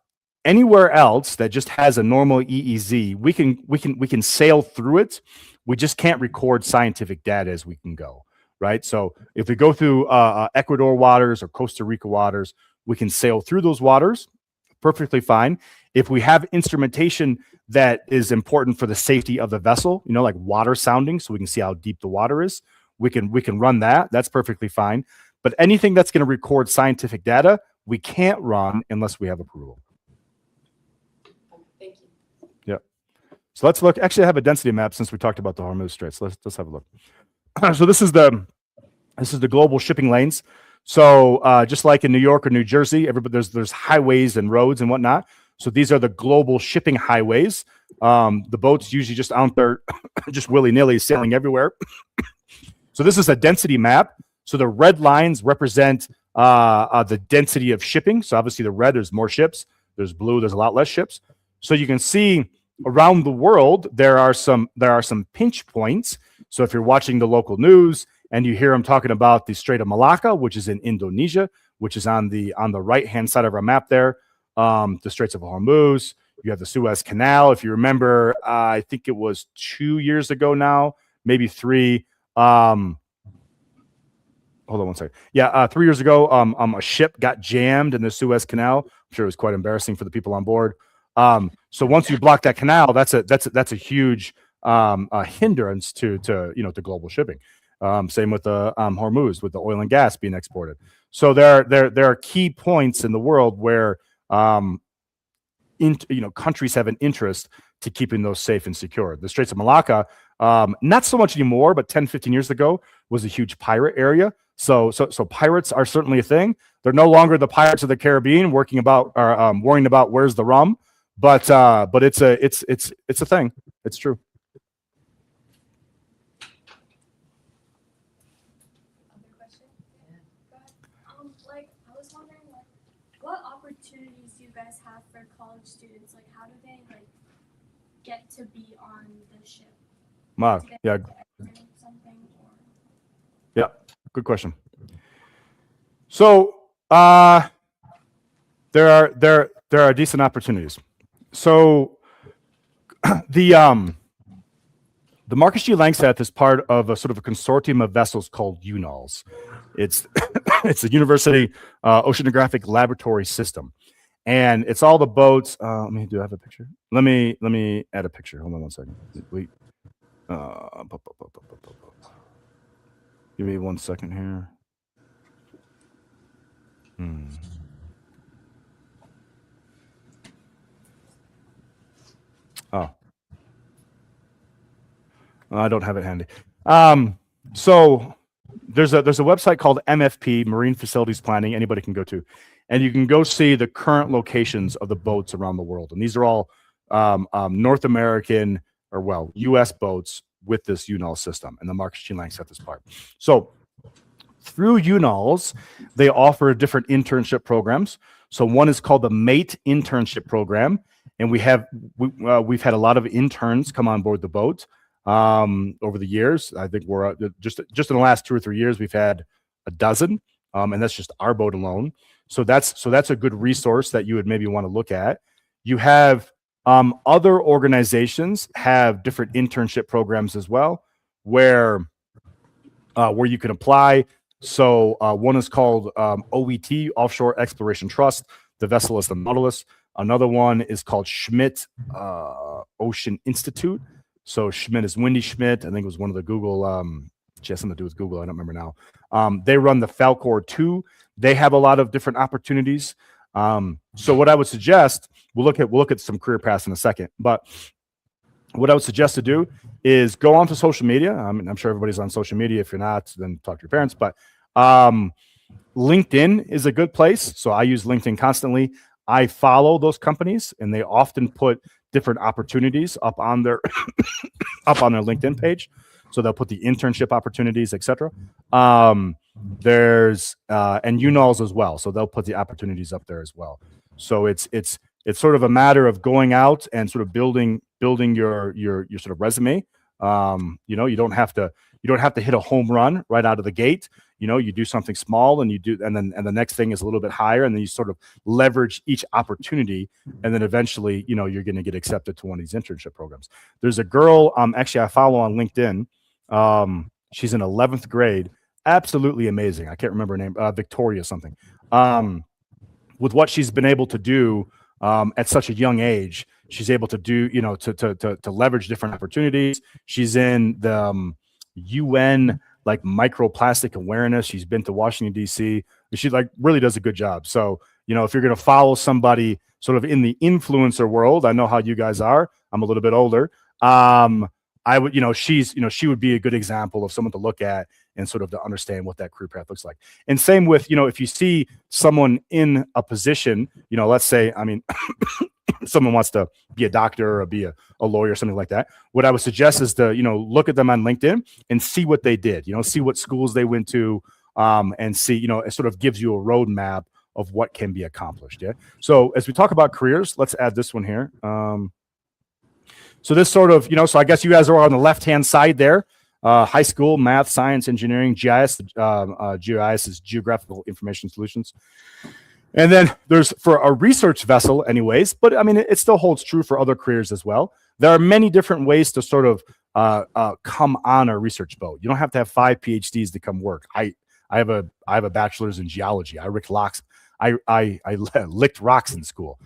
anywhere else that just has a normal EEZ, we can sail through it. We just can't record scientific data as we can go, right? So if we go through Ecuador waters or Costa Rica waters, we can sail through those waters perfectly fine. If we have instrumentation that is important for the safety of the vessel, like water sounding, so we can see how deep the water is, we can run that. That's perfectly fine. But anything that's going to record scientific data, we can't run unless we have approval. Thank you. Yeah. So let's look. Actually, I have a density map since we talked about the Hormuz Straits. Let's have a look. So this is the global shipping lanes. So just like in New York or New Jersey, there's highways and roads and whatnot. So these are the global shipping highways. The boats usually just out there, just willy-nilly sailing everywhere. So this is a density map. So the red lines represent the density of shipping. So obviously the red, there's more ships. There's blue, there's a lot less ships. So you can see around the world there are some pinch points. So if you're watching the local news and you hear them talking about the Strait of Malacca, which is in Indonesia, which is on the right-hand side of our map there, the Straits of Hormuz, you have the Suez Canal. If you remember, I think it was 2 years ago now, maybe 3. Hold on one second. Yeah, 3 years ago, a ship got jammed in the Suez Canal. I'm sure it was quite embarrassing for the people on board. So once you block that canal, that's a huge hindrance to global shipping. Same with the Hormuz, with the oil and gas being exported. So there are key points in the world where countries have an interest to keeping those safe and secure. The Straits of Malacca, not so much anymore, but 10, 15 years ago was a huge pirate area. So pirates are certainly a thing. They're no longer the Pirates of the Caribbean worrying about where's the rum, but it's a thing. It's true. Other question? like, I was wondering, like, what opportunities do you guys have for college students? Like, how do they, like, get to be on the ship? Wow. Do they Yeah. have to exit something or? Yeah. Good question. So there are decent opportunities. So the Marcus G. Langseth is part of a sort of a consortium of vessels called UNOLS. It's it's a university oceanographic laboratory system, and it's all the boats. Do I have a picture? Let me add a picture. Hold on one second. Wait. Give me 1 second here. Oh, I don't have it handy. So there's a website called MFP, Marine Facilities Planning. Anybody can go to, and you can go see the current locations of the boats around the world. And these are all North American or U.S. boats with this UNOL system, and the Marcus G. Langseth is part. So through UNOLS, they offer different internship programs. So one is called the MATE Internship Program, and we've had a lot of interns come on board the boat over the years. I think we're just in the last 2 or 3 years, we've had a dozen, and that's just our boat alone. So that's a good resource that you would maybe want to look at. You have other organizations have different internship programs as well, where you can apply. So one is called OET, Offshore Exploration Trust. The vessel is the Nautilus. Another one is called Schmidt Ocean Institute. So Schmidt is Wendy Schmidt. I think it was one of the Google, she has something to do with Google. I don't remember now. They run the Falcor 2. They have a lot of different opportunities. So what I would suggest, we'll look at some career paths in a second, but what I would suggest to do is go onto social media. I'm sure everybody's on social media. If you're not, then talk to your parents. But LinkedIn is a good place. So I use LinkedIn constantly. I follow those companies, and they often put different opportunities up on their LinkedIn page. So they'll put the internship opportunities, etc. There's and UNOLS as well. So they'll put the opportunities up there as well. So it's sort of a matter of going out and sort of building your sort of resume. You don't have to hit a home run right out of the gate. You do something small, and then the next thing is a little bit higher, and then you sort of leverage each opportunity, and then eventually, you're going to get accepted to one of these internship programs. There's a girl, actually I follow on LinkedIn. She's in 11th grade. Absolutely amazing. I can't remember her name, Victoria something. With what she's been able to do at such a young age, she's able to do, to leverage different opportunities. She's in the UN like microplastic awareness. She's been to Washington, D.C. She really does a good job. So, if you're going to follow somebody sort of in the influencer world, I know how you guys are. I'm a little bit older. I would, she would be a good example of someone to look at and sort of to understand what that career path looks like. And same with, if you see someone in a position, let's say, someone wants to be a doctor or be a lawyer or something like that. What I would suggest is to, look at them on LinkedIn and see what they did, see what schools they went to, and see, it sort of gives you a roadmap of what can be accomplished. Yeah. So as we talk about careers, let's add this one here. So this sort of, so I guess you guys are on the left-hand side there. High school, math, science, engineering, GIS. GIS is Geographical Information Solutions. And then there's for a research vessel anyways, but it still holds true for other careers as well. There are many different ways to sort of come on a research boat. You don't have to have 5 PhDs to come work. I have a bachelor's in geology. I licked rocks in school.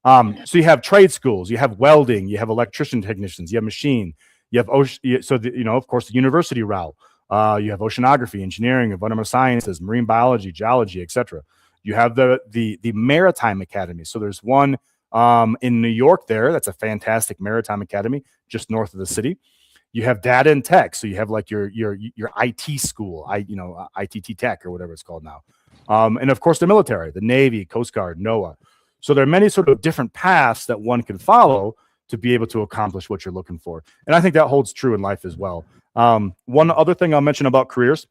So you have trade schools, you have welding, you have electrician technicians, you have machine, you have of course the university route. You have oceanography, engineering, environmental sciences, marine biology, geology, etc. You have the maritime academy. So there's one in New York there. That's a fantastic maritime academy just north of the city. You have data and tech. So you have like your IT school, ITT Tech or whatever it's called now. And of course the military, the Navy, Coast Guard, NOAA. So there are many sort of different paths that one can follow to be able to accomplish what you're looking for. And I think that holds true in life as well. One other thing I'll mention about careers,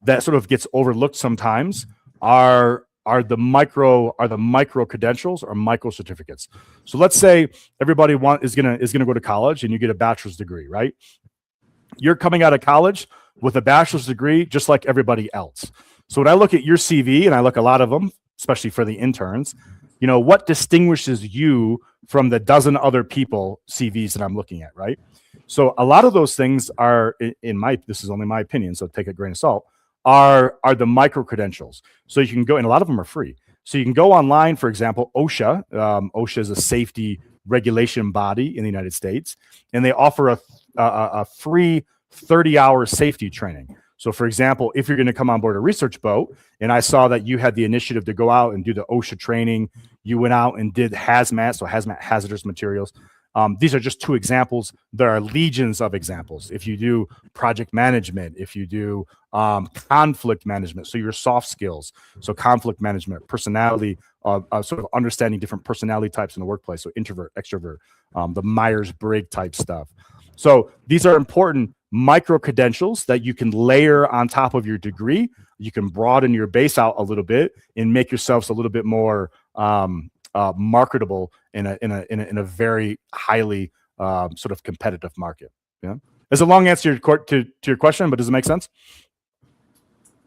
that sort of gets overlooked sometimes are the micro credentials or micro certificates. So let's say everybody is gonna go to college and you get a bachelor's degree, right? You're coming out of college with a bachelor's degree just like everybody else. So when I look at your CV, and I look a lot of them, especially for the interns, you know, what distinguishes you from the dozen other people CVs that I'm looking at, right? So a lot of those things are, this is only my opinion, so take a grain of salt, are the micro credentials. So you can go, and a lot of them are free. So you can go online, for example, OSHA. OSHA is a safety regulation body in the United States, and they offer a free 30-hour safety training. So for example, if you're going to come on board a research boat, and I saw that you had the initiative to go out and do the OSHA training, you went out and did hazmat, so hazmat, hazardous materials. These are just 2 examples. There are legions of examples. If you do project management, if you do conflict management, so your soft skills, so conflict management, personality, sort of understanding different personality types in the workplace, so introvert, extrovert, the Myers-Briggs type stuff. So these are important micro credentials that you can layer on top of your degree. You can broaden your base out a little bit and make yourselves a little bit more marketable in a very highly sort of competitive market. Yeah, it's a long answer to your question, but does it make sense?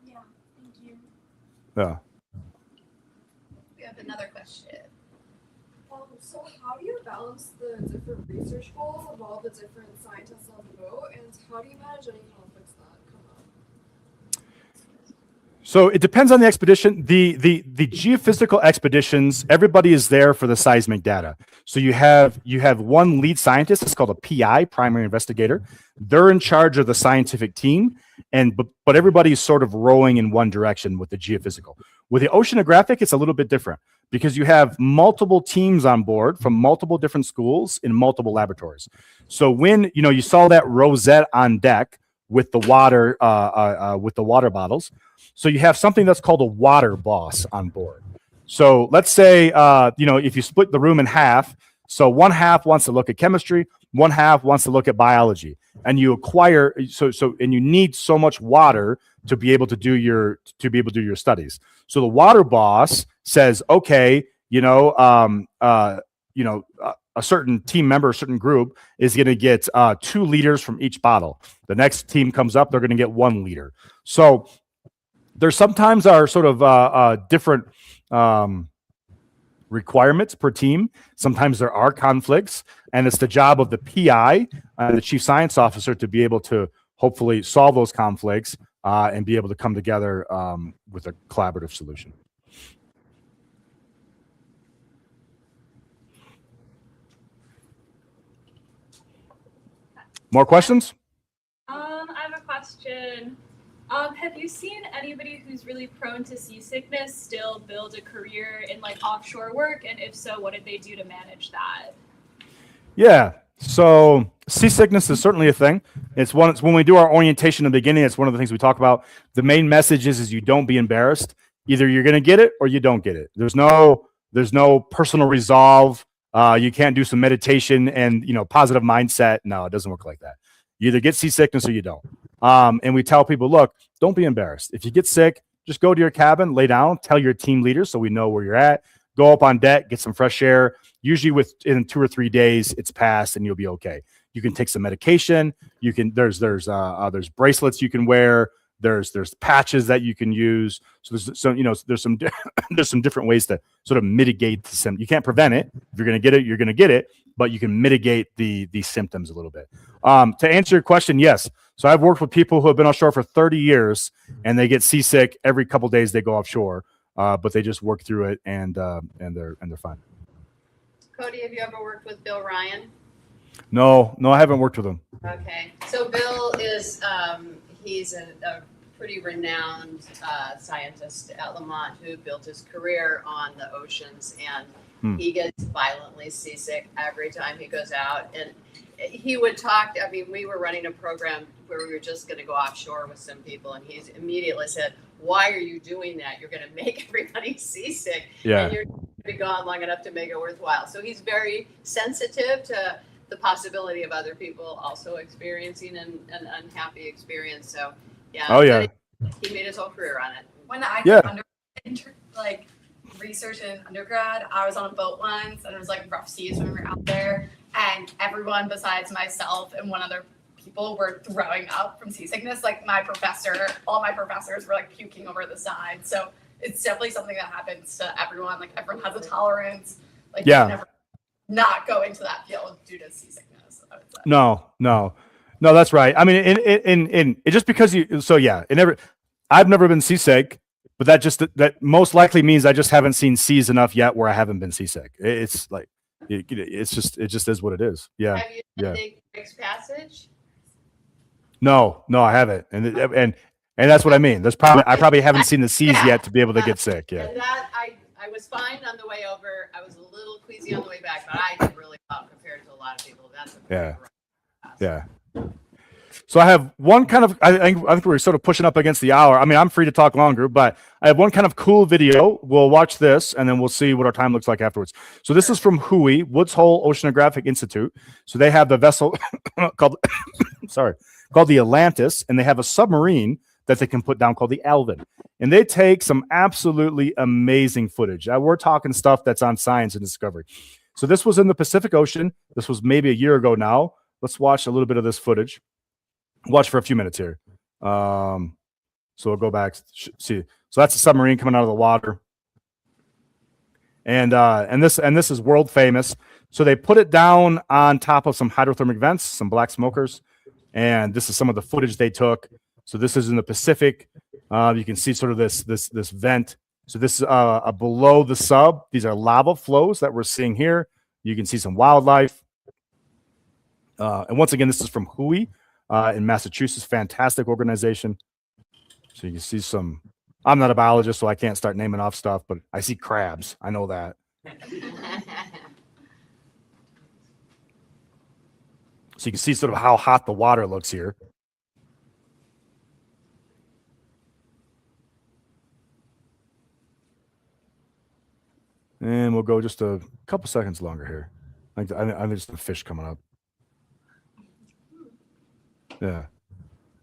Yeah, thank you. Yeah. We have another question. So how do you balance the different research goals of all the different scientists on the boat, and how do you manage any conflicts that come up? So it depends on the expedition. The geophysical expeditions, everybody is there for the seismic data. So you have one lead scientist. It's called a PI, primary investigator. They're in charge of the scientific team, but everybody is sort of rowing in one direction with the geophysical. With the oceanographic, it's a little bit different because you have multiple teams on board from multiple different schools in multiple laboratories. So when you saw that rosette on deck with the water bottles. So you have something that's called a water boss on board. So let's say, if you split the room in half, so one half wants to look at chemistry, one half wants to look at biology, and you acquire, and you need so much water to be able to do your studies. So the water boss says, okay, a certain team member, a certain group is going to get 2 liters from each bottle. The next team comes up, they're going to get 1 liter. So there sometimes are sort of different requirements per team. Sometimes there are conflicts, and it's the job of the PI, the chief science officer, to be able to hopefully solve those conflicts and be able to come together with a collaborative solution. More questions? I have a question. Have you seen anybody who's really prone to seasickness still build a career in like offshore work? And if so, what did they do to manage that? Yeah. So seasickness is certainly a thing. It's when we do our orientation in the beginning, it's one of the things we talk about. The main message is you don't be embarrassed. Either you're going to get it or you don't get it. There's no personal resolve. You can't do some meditation and positive mindset. No, it doesn't work like that. You either get seasickness or you don't. And we tell people, look, don't be embarrassed. If you get sick, just go to your cabin, lay down, tell your team leader so we know where you're at. Go up on deck, get some fresh air. Usually within 2 or 3 days, it's passed and you'll be okay. You can take some medication. You can there's bracelets you can wear. There's patches that you can use. So there's some different ways to sort of mitigate the symptoms. You can't prevent it. If you're going to get it, you're going to get it, but you can mitigate the symptoms a little bit. To answer your question, yes. So I've worked with people who have been offshore for 30 years and they get seasick every couple of days they go offshore, but they just work through it and they're fine. Cody, have you ever worked with Bill Ryan? No, I haven't worked with him. Okay, so Bill is he's a pretty renowned scientist at Lamont who built his career on the oceans, and he gets violently seasick every time he goes out. And he would talk, we were running a program where we were just going to go offshore with some people, and he immediately said, why are you doing that? You're going to make everybody seasick, and you're going to be gone long enough to make it worthwhile. So he's very sensitive to the possibility of other people also experiencing an unhappy experience. So yeah. Oh yeah. He made his whole career on it. When I Yeah. did research in undergrad, I was on a boat once, and it was like rough seas when we were out there, and everyone besides myself and one other people were throwing up from seasickness. Like all my professors were like puking over the side. So it's definitely something that happens to everyone. Like everyone has a tolerance. Like you can never not go into that field due to seasickness, I would say. No, that's right. I mean, in just because I've never been seasick, but that most likely means I just haven't seen seas enough yet where I haven't been seasick. It's like, it just is what it is. Yeah. Have you done the Drake's Passage? No, I haven't. And that's what I mean. I probably haven't seen the seas yet to be able to get sick. Yeah. And that I was fine on the way over. I was a little queasy on the way back, but I did really well compared to a lot of people. That's Yeah. So I have one kind of, I think we're sort of pushing up against the hour. I mean, I'm free to talk longer, but I have one kind of cool video. We'll watch this and then we'll see what our time looks like afterwards. So this is from WHOI, Woods Hole Oceanographic Institute. So they have the vessel called the Atlantis, and they have a submarine that they can put down called the Alvin. And they take some absolutely amazing footage. We're talking stuff that's on Science and Discovery. So this was in the Pacific Ocean. This was maybe a year ago now. Let's watch a little bit of this footage. Watch for a few minutes here. So we'll go back. See. So that's a submarine coming out of the water. And this is world famous. So they put it down on top of some hydrothermic vents, some black smokers. And this is some of the footage they took. So this is in the Pacific. You can see sort of this vent. So this is below the sub. These are lava flows that we're seeing here. You can see some wildlife. And once again, this is from WHOI in Massachusetts. Fantastic organization. So you can see some. I'm not a biologist, so I can't start naming off stuff, but I see crabs. I know that. So you can see sort of how hot the water looks here. And we'll go just a couple seconds longer here. I'm just a fish coming up.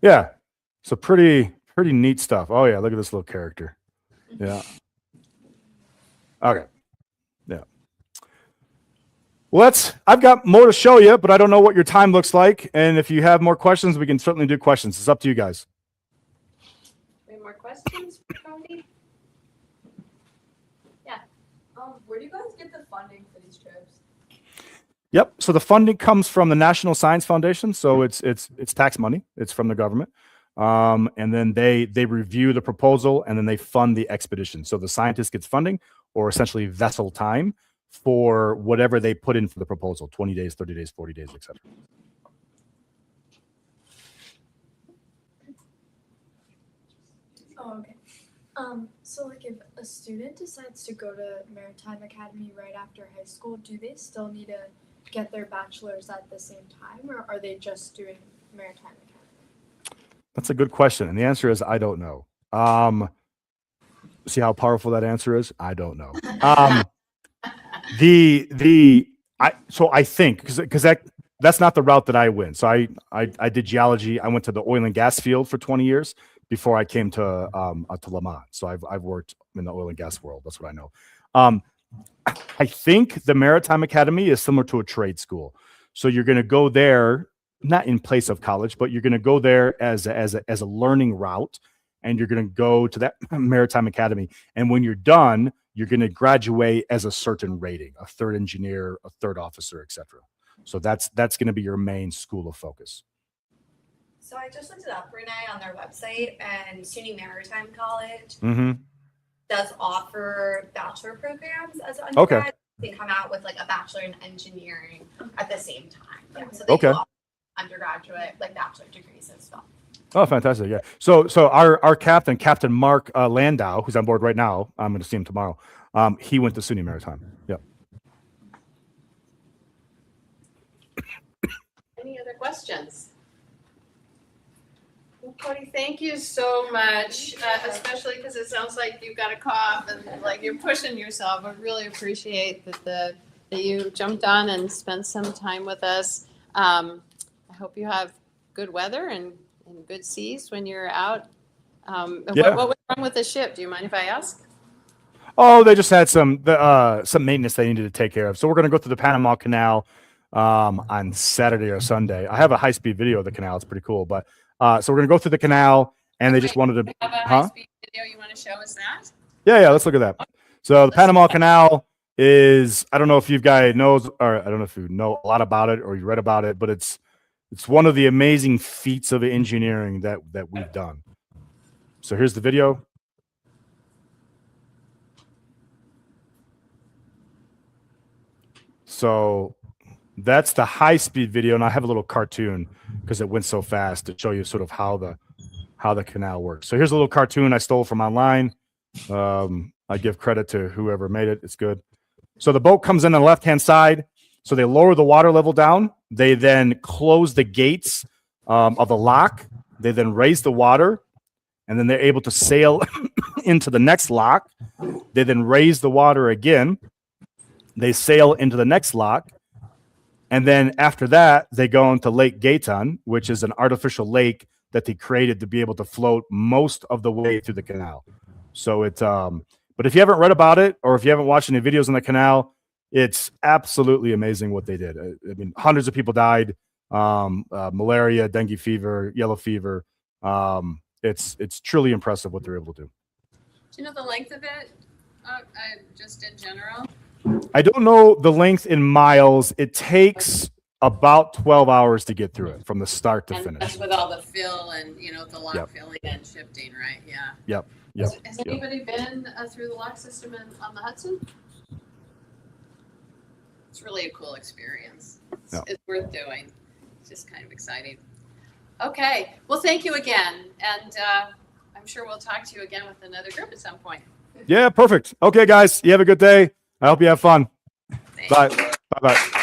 Yeah. So pretty neat stuff. Oh yeah, look at this little character. Yeah. Okay. Yeah. Well, I've got more to show you, but I don't know what your time looks like. And if you have more questions, we can certainly do questions. It's up to you guys. Any more questions for Cody? Yeah. Where do you guys get the funding for these trips? Yep. So the funding comes from the National Science Foundation. So it's tax money. It's from the government. And then they review the proposal and then they fund the expedition. So the scientist gets funding, or essentially vessel time, for whatever they put in for the proposal, 20 days, 30 days, 40 days, etc. Oh, okay. So like if a student decides to go to Maritime Academy right after high school, do they still need to get their bachelor's at the same time, or are they just doing Maritime Academy? That's a good question. And the answer is, I don't know. See how powerful that answer is? I don't know. So I think because that's not the route that I went. So I did geology. I went to the oil and gas field for 20 years before I came to Lamont. So I've worked in the oil and gas world. That's what I know. I think the Maritime Academy is similar to a trade school. So you're going to go there, not in place of college, but you're going to go there as a learning route, and you're going to go to that Maritime Academy. And when you're done, you're going to graduate as a certain rating, a third engineer, a third officer, etc. So that's going to be your main school of focus. So I just looked it up, Renee, on their website, and SUNY Maritime College does offer bachelor programs as an undergrad. Okay. They come out with like a bachelor in engineering at the same time. Yeah. So they do offer undergraduate, like bachelor degrees as well. Oh, fantastic. Yeah. So our captain, Captain Mark Landau, who's on board right now, I'm going to see him tomorrow. He went to SUNY Maritime. Yep. Any other questions? Well, Cody, thank you so much, especially because it sounds like you've got a cough and like you're pushing yourself. I really appreciate that you jumped on and spent some time with us. I hope you have good weather and good seas when you're out Yeah. What was wrong with the ship? Do you mind if I ask? Oh, they just had some maintenance they needed to take care of. So we're going to go through the Panama Canal on Saturday or Sunday. I have a high-speed video of the canal. It's pretty cool. But so we're going to go through the canal, and they just wanted to. Have a Huh? high-speed video you want to show us that? Yeah. Let's look at that. So the Panama Canal is, I don't know if you guys knows, or I don't know if you know a lot about it or you read about it, but it's one of the amazing feats of engineering that we've done. So here's the video. So that's the high-speed video, and I have a little cartoon because it went so fast to show you sort of how the canal works. So here's a little cartoon I stole from online. I give credit to whoever made it. It's good. So the boat comes in on the left-hand side. So they lower the water level down. They then close the gates of the lock. They then raise the water, and then they're able to sail into the next lock. They then raise the water again. They sail into the next lock. And then after that, they go into Lake Gaetan, which is an artificial lake that they created to be able to float most of the way through the canal. So it's, but if you haven't read about it, or if you haven't watched any videos on the canal, it's absolutely amazing what they did. I mean, hundreds of people died, malaria, dengue fever, yellow fever. It's truly impressive what they're able to do. Do you know the length of it? Just in general? I don't know the length in miles. It takes about 12 hours to get through it from the start to And finish. that's with all the fill and, the lock Yep. filling and shifting, right? Yeah. Yep. Has anybody been through the lock system on the Hudson? It's really a cool experience. It's worth doing. It's just kind of exciting. Okay. Well, thank you again. And I'm sure we'll talk to you again with another group at some point. Yeah, perfect. Okay, guys, you have a good day. I hope you have fun. Thanks. Bye. Bye-bye.